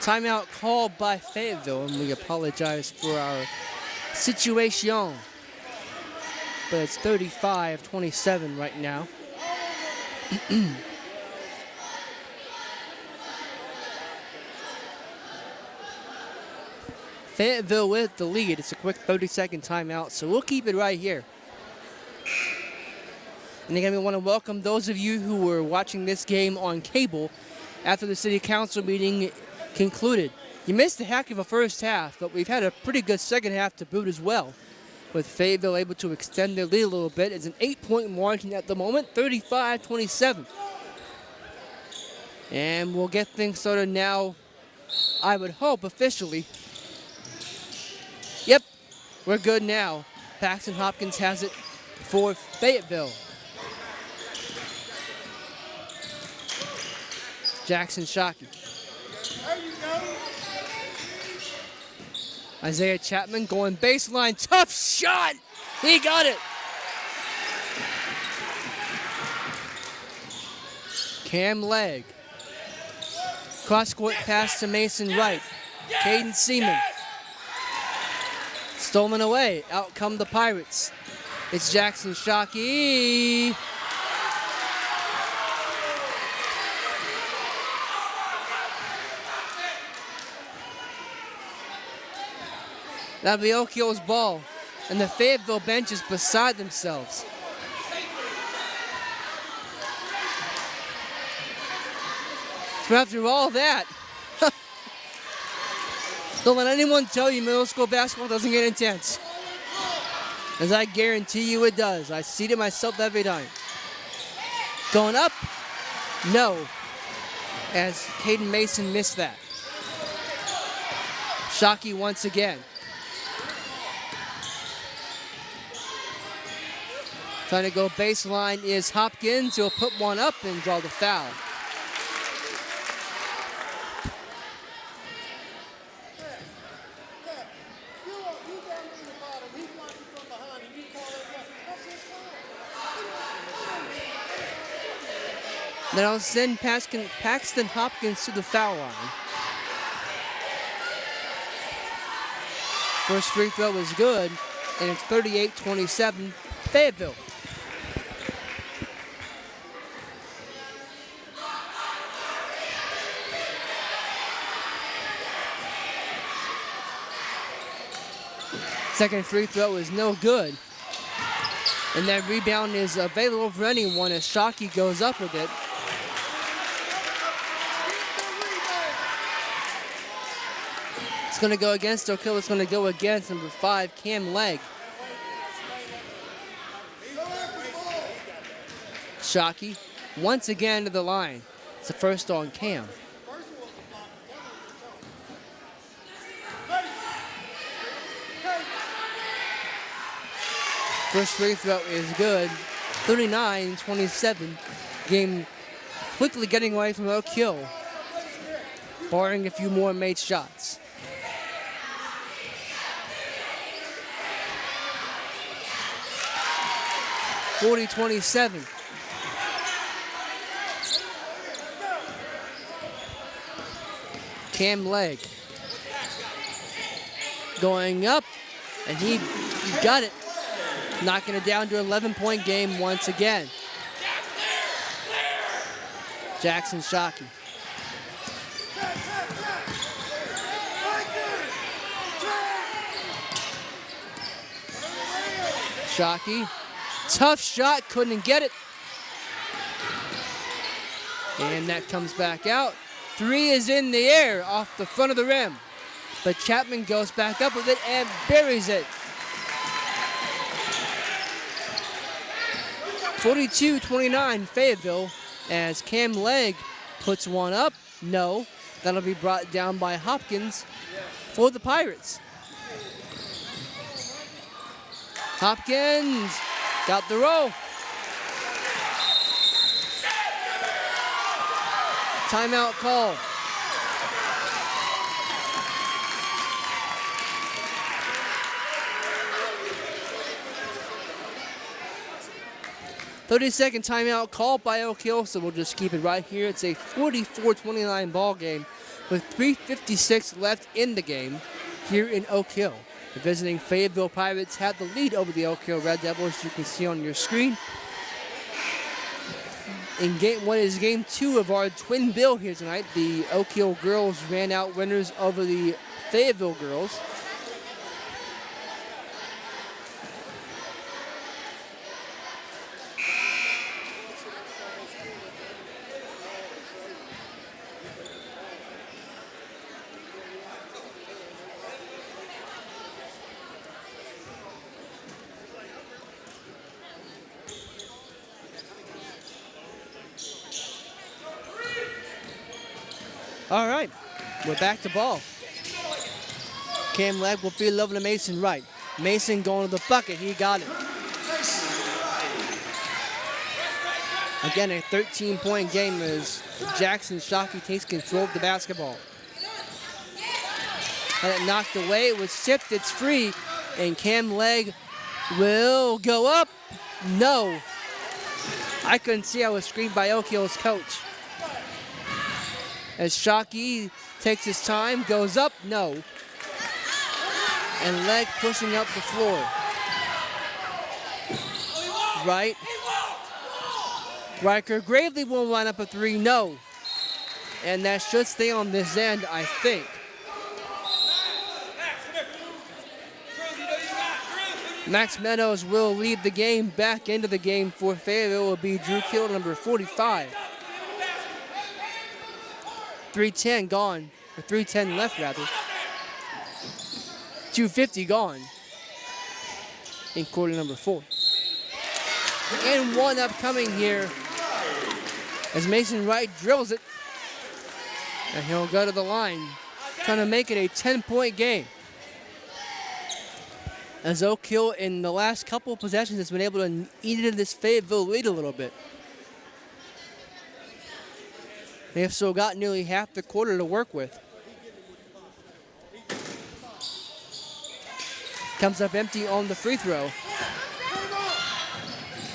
Timeout called by Fayetteville, and we apologize for our situation. But it's 35-27 right now. Fayetteville with the lead. It's a quick 30-second timeout, so we'll keep it right here. And again, we want to welcome those of you who were watching this game on cable after the city council meeting concluded. You missed a heck of a first half, but we've had a pretty good second half to boot as well, with Fayetteville able to extend their lead a little bit. It's an 8-point margin at the moment, 35-27. And we'll get things started now, I would hope, officially. Yep, we're good now. Paxton Hopkins has it for Fayetteville. Jackson Shockey. Isaiah Chapman going baseline. Tough shot. He got it. Cam Legg. Cross-court pass to Mason Wright. Caden Seaman. Stolen away. Out come the Pirates. It's Jackson Shockey. That'll be Oak Hill's ball. And the Fayetteville bench is beside themselves. So after all that, don't let anyone tell you middle school basketball doesn't get intense. As I guarantee you it does. I see it myself every time. Going up? No. As Caden Mason missed that. Shockey once again. Trying to go baseline is Hopkins. He'll put one up and draw the foul. Then I'll send Paxton Hopkins to the foul line. First free throw is good, and it's 38-27 Fayetteville. Second free throw is no good. And that rebound is available for anyone as Shockey goes up with it. It's going to go against Oak Hill. It's going to go against number 5, Cam Legg. Shockey once again to the line. It's the first on Cam. First free throw is good. 39-27. Game quickly getting away from Oak Hill, barring a few more made shots. (40-27). Cam Legg going up, and he got it, knocking it down to an 11-point game once again. Jackson Shockey. Shockey, tough shot, couldn't get it. And that comes back out. 3 is in the air off the front of the rim. But Chapman goes back up with it and buries it. 42-29 Fayetteville as Cam Legg puts one up. No, that'll be brought down by Hopkins for the Pirates. Hopkins got the roll. Timeout call. "30-second timeout called by Oak Hill," so we'll just keep it right here. It's a 44-29 ball game with 3:56 left in the game here in Oak Hill. The visiting Fayetteville Pirates have the lead over the Oak Hill Red Devils, you can see on your screen. In game one is game 2 of our twin bill here tonight. The Oak Hill girls ran out winners over the Fayetteville girls. All right, we're back to ball. Cam Legg will feed over to Mason Wright. Mason going to the bucket, he got it. Again, a 13-point game as Jackson Shockey takes control of the basketball. Had it knocked away, it was tipped, it's free, and Cam Legg will go up. No. I couldn't see, I was screened by Oak Hill's coach. As Shockey takes his time, goes up, no. And Legg pushing up the floor. Right. Riker Gravely will line up a 3, no. And that should stay on this end, I think. Max Meadows will lead the game back into the game for Fayetteville. Will be Drew Kittle, number 45. 3:10 gone, or 3:10 left rather. 2:50 gone in quarter number 4. And one upcoming here as Mason Wright drills it. And he'll go to the line, trying to make it a 10-point game. As Oak Hill in the last couple of possessions has been able to eat into this Fayetteville lead a little bit. They have still got nearly half the quarter to work with. Comes up empty on the free throw.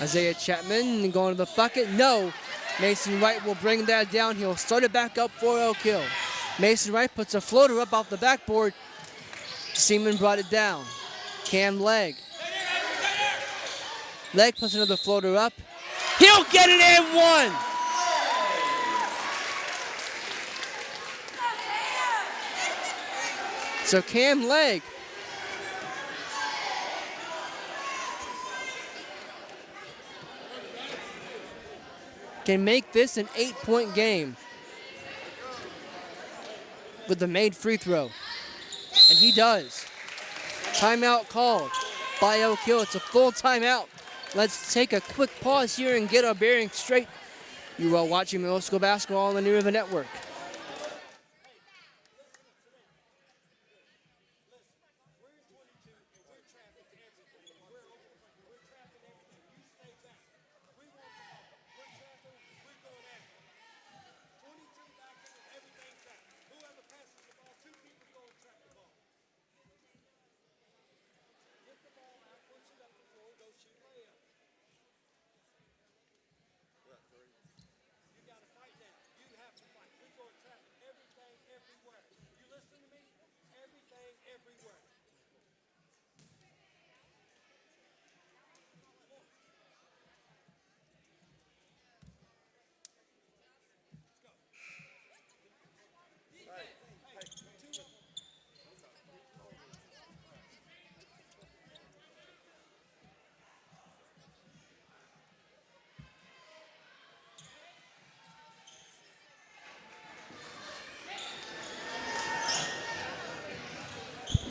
Isaiah Chapman going to the bucket. No. Mason Wright will bring that down. He'll start it back up for Oak Hill. Mason Wright puts a floater up off the backboard. Seaman brought it down. Cam Legg. Legg puts another floater up. He'll get it and one. So Cam Legg can make this an 8-point game with the made free throw. he does. Timeout called by Oak Hill. It's a full timeout. Let's take a quick pause here and get our bearings straight. You are watching middle school basketball on the New River Network.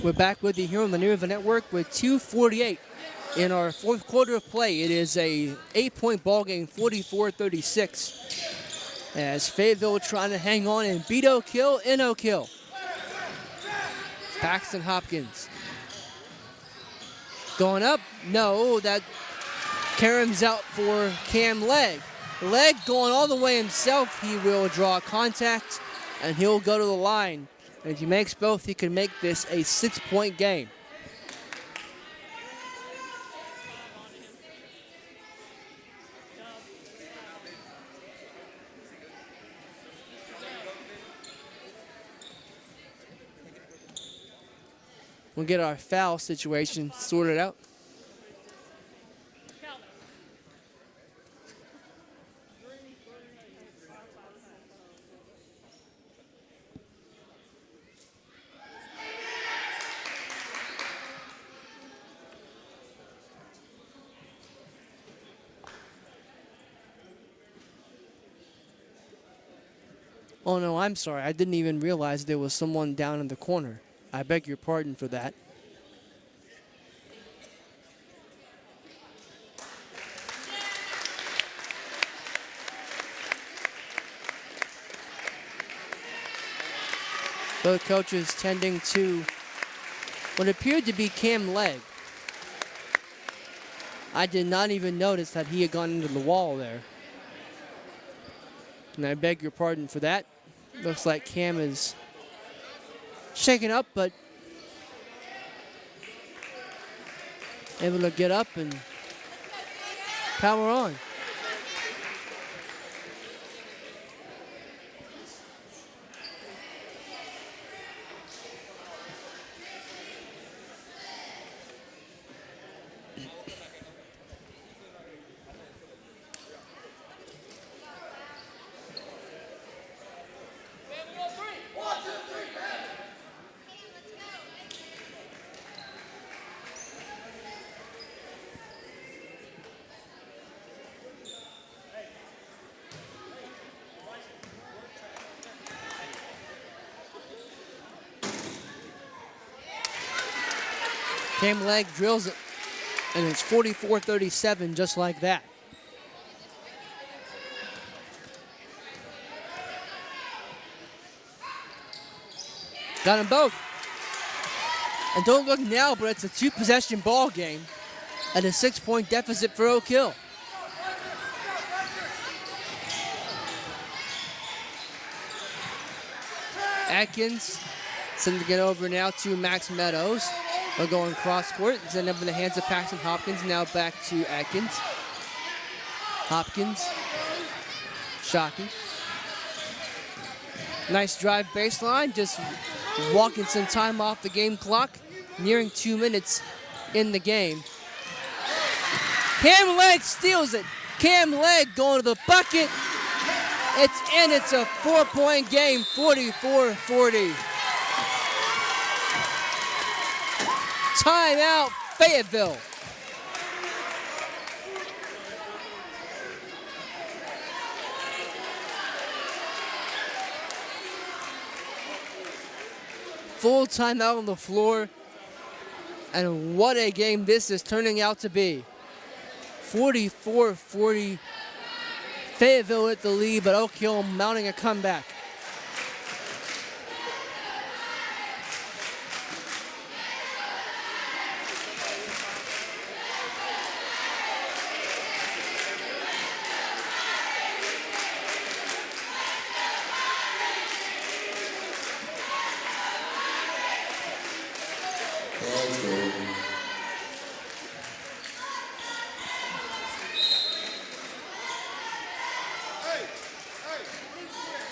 We're back with you here on the New River Network with 2:48 in our fourth quarter of play. It is a 8-point ball game, 44-36. As Fayetteville trying to hang on and beat Oak Hill in Oak Hill. Paxton Hopkins. Going up? No, that Karen's out for Cam Legg. Legg going all the way himself. He will draw contact and he'll go to the line. And if he makes both, he can make this a 6-point game. We'll get our foul situation sorted out. Oh no, I'm sorry. I didn't even realize there was someone down in the corner. I beg your pardon for that. Both coaches tending to what appeared to be Cam Legg. I did not even notice that he had gone into the wall there. And I beg your pardon for that. Looks like Cam is shaken up, but able to get up and power on. Cam Legg drills it, and it's 44-37 just like that. Got them both. And don't look now, but it's a 2-possession ball game at a 6-point deficit for Oak Hill. Atkins sending it over now to Max Meadows. They're going cross court. Send up in the hands of Paxton Hopkins. Now back to Atkins. Hopkins. Shockey. Nice drive baseline. Just walking some time off the game clock. Nearing 2 minutes in the game. Cam Legg steals it. Cam Legg going to the bucket. It's in. It's a 4-point game. 44-40. Timeout, Fayetteville. full timeout on the floor. And what a game this is turning out to be. 44-40. Fayetteville at the lead, but Oak Hill mounting a comeback.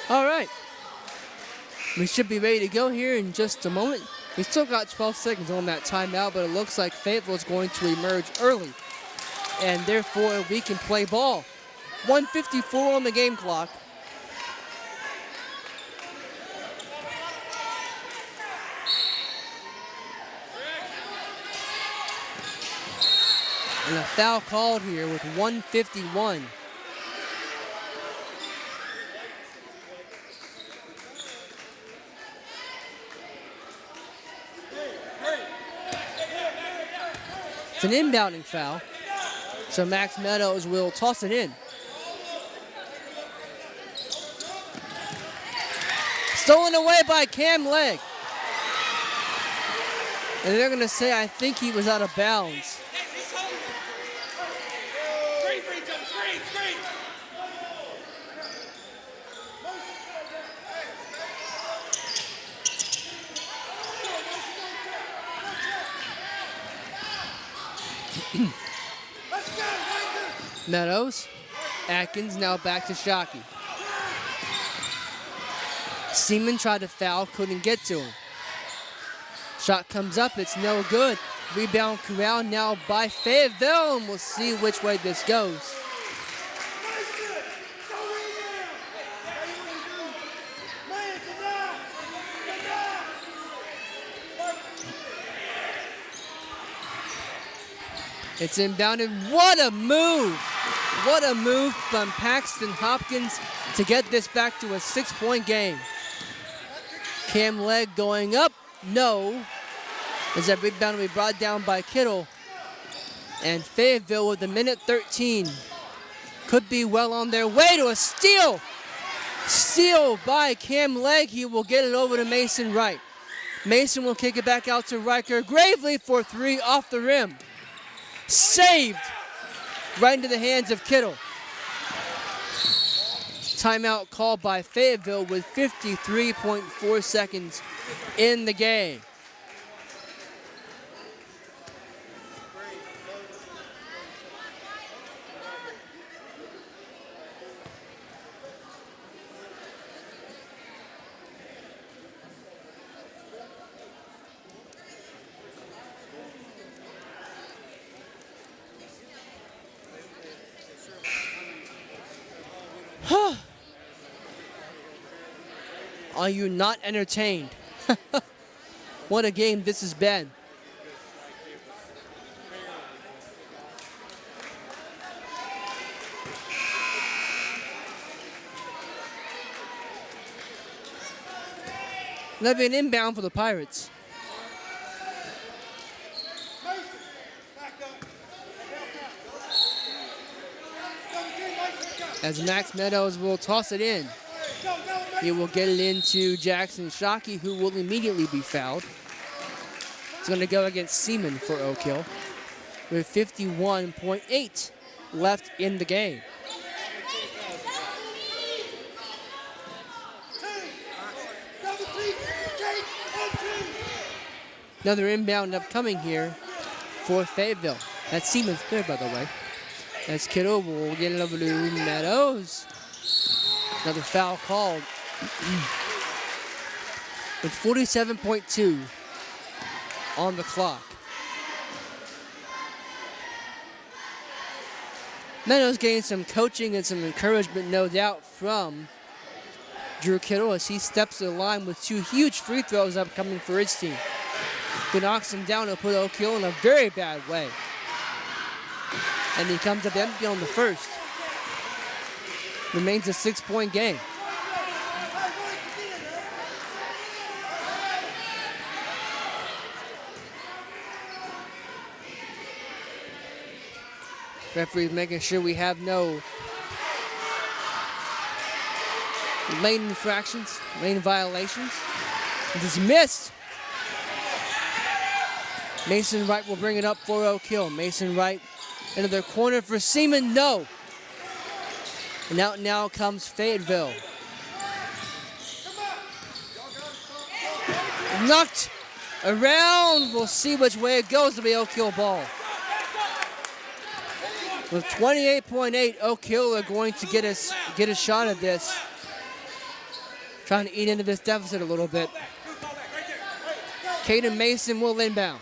All right. We should be ready to go here in just a moment. We still got 12 seconds on that timeout, but it looks like Fayetteville is going to emerge early. And therefore, we can play ball. 1:54 on the game clock. And a foul called here with 1:51. It's an inbounding foul, so Max Meadows will toss it in. Stolen away by Cam Legg. And they're going to say, I think he was out of bounds. Meadows, Atkins now back to Shockey. Seaman tried to foul, couldn't get to him. Shot comes up, it's no good. Rebound corral now by Fayetteville, and we'll see which way this goes. It's inbounded. What a move! What a move from Paxton Hopkins to get this back to a 6-point game. Cam Legg going up. No. As that rebound will be brought down by Kittle. And Fayetteville with a minute 13. Could be well on their way to a steal. Steal by Cam Legg. He will get it over to Mason Wright. Mason will kick it back out to Riker Gravely for three off the rim. Saved right into the hands of Kittle. Timeout called by Fayetteville with 53.4 seconds in the game. Are you not entertained? What a game this has been. That'll be an inbound for the Pirates. As Max Meadows will toss it in. He will get it into Jackson Shockey, who will immediately be fouled. It's going to go against Seaman for Oak Hill with 51.8 left in the game. Another inbound upcoming here for Fayetteville. That's Seaman's third, by the way. As Kittle will get it over to Meadows. Another foul called. With 47.2 on the clock. Meadows getting some coaching and some encouragement, no doubt, from Drew Kittle as he steps to the line with two huge free throws upcoming for his team. He knocks him down to put Oak Hill in a very bad way. And he comes up empty on the first. Remains a 6-point game. Referee's making sure we have no lane infractions, lane violations. This is missed. Mason Wright will bring it up for Oak Hill. Mason Wright into their corner for Seaman, no. And out now comes Fayetteville. Knocked around. We'll see which way it goes. To be Oak Hill ball. With 28.8, Oak Hill are going to get a shot at this. Trying to eat into this deficit a little bit. Caden Mason will inbound.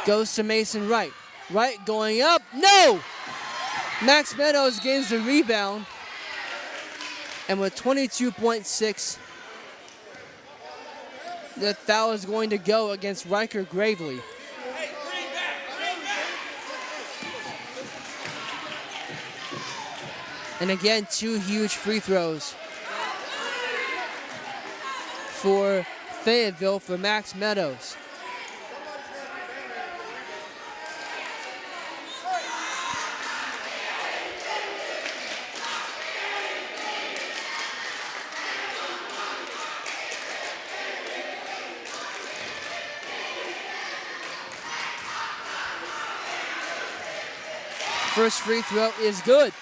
Goes to Mason Wright. Wright going up. No! Max Meadows gains the rebound. And with 22.6, the foul is going to go against Riker Gravely. And again, 2 huge free throws for Fayetteville for Max Meadows. First free throw is good.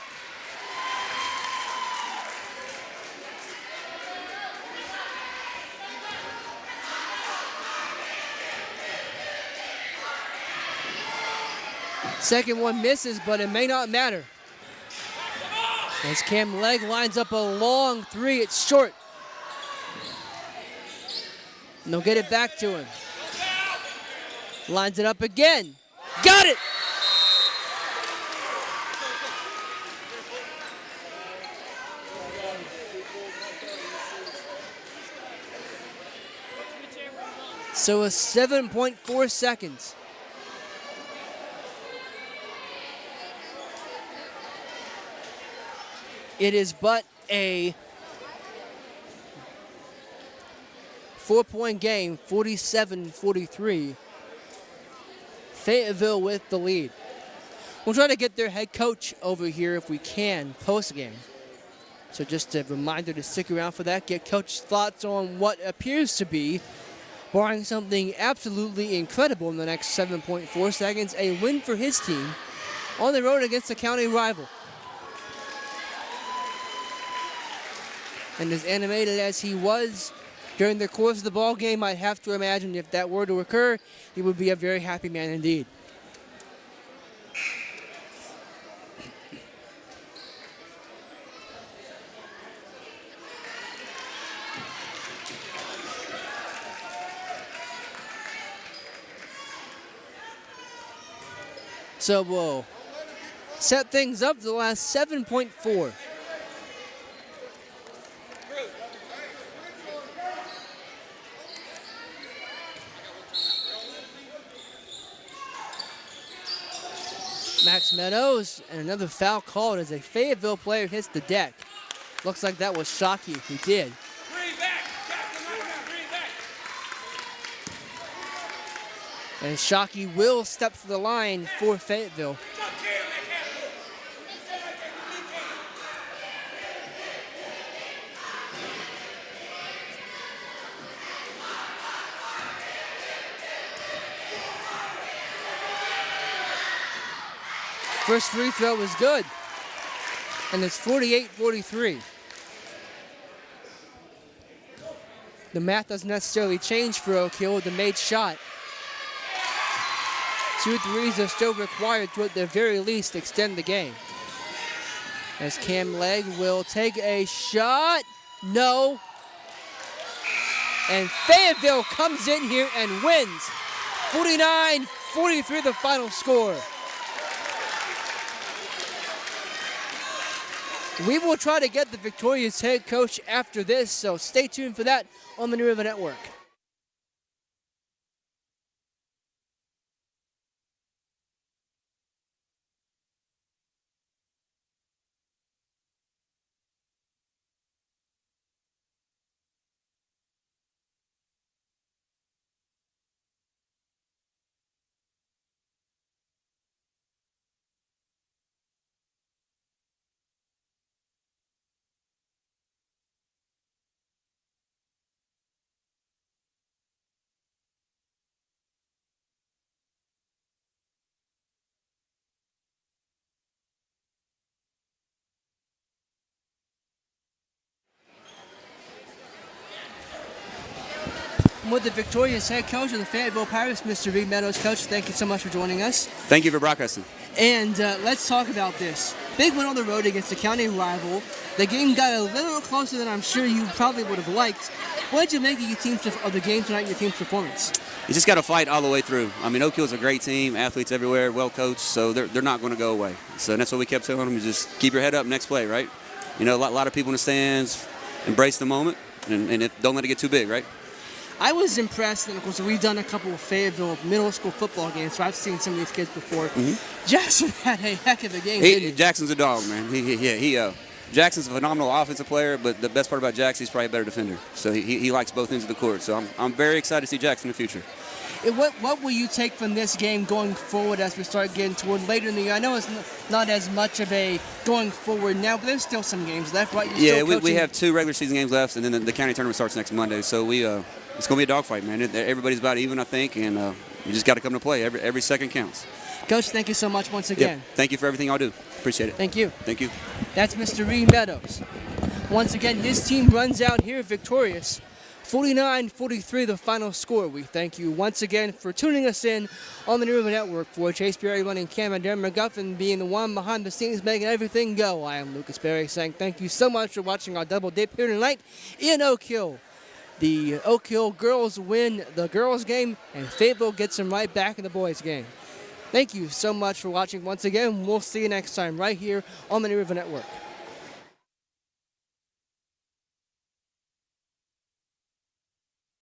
Second one misses, but it may not matter. As Cam Legg lines up a long 3, it's short. And they'll get it back to him. Lines it up again. Got it! So a 7.4 seconds. It is but a 4-point game, 47-43. Fayetteville with the lead. We'll try to get their head coach over here if we can post-game. So just a reminder to stick around for that. Get coach's thoughts on what appears to be, barring something absolutely incredible in the next 7.4 seconds, a win for his team on the road against a county rival. And as animated as he was during the course of the ball game, I have to imagine if that were to occur, he would be a very happy man indeed. So we'll set things up to the last 7.4. Max Meadows, and another foul called as a Fayetteville player hits the deck. Looks like that was Shockey who did. And Shockey will step to the line for Fayetteville. First free throw was good. And it's 48-43. The math doesn't necessarily change for Oak Hill with the made shot. 2 threes are still required to at the very least extend the game. As Cam Legg will take a shot. No. And Fayetteville comes in here and wins. 49-43 the final score. We will try to get the victorious head coach after this, so stay tuned for that on the New River Network. with the victorious head coach of the Fayetteville Pirates, Mr. Reed Meadows. Coach, thank you so much for joining us. Thank you for broadcasting. And let's talk about this. Big win on the road against the county rival. The game got a little closer than I'm sure you probably would have liked. What did you make of the game tonight and your team's performance? You just got to fight all the way through. I mean, Oak Hill's a great team, athletes everywhere, well coached, so they're not going to go away. So that's what we kept telling them, is just keep your head up, next play, right? You know, a lot of people in the stands, embrace the moment, and don't let it get too big, right? I was impressed, and of course, we've done a couple of Fayetteville middle school football games, so I've seen some of these kids before. Jackson had a heck of a game. Jackson's a dog, man. Jackson's a phenomenal offensive player, but the best part about Jackson, he's probably a better defender. So he likes both ends of the court. So I'm very excited to see Jackson in the future. What will you take from this game going forward as we start getting toward later in the year? I know it's not as much of a going forward now, but there's still some games left, right? We have 2 regular season games left, and then the county tournament starts next Monday. So it's going to be a dogfight, man. Everybody's about even, I think, and you just got to come to play. Every second counts. Coach, thank you so much once again. Yep. Thank you for everything y'all do. Appreciate it. Thank you. Thank you. That's Mr. Reed Meadows. Once again, his team runs out here victorious. 49-43 the final score. We thank you once again for tuning us in on the New River Network. For Chase Berry running camera, Darren McGuffin being the one behind the scenes making everything go. I am Lucas Berry saying thank you so much for watching our double dip here tonight in Oak Hill. The Oak Hill girls win the girls game, and Fayetteville gets them right back in the boys game. Thank you so much for watching once again. We'll see you next time right here on the New River Network.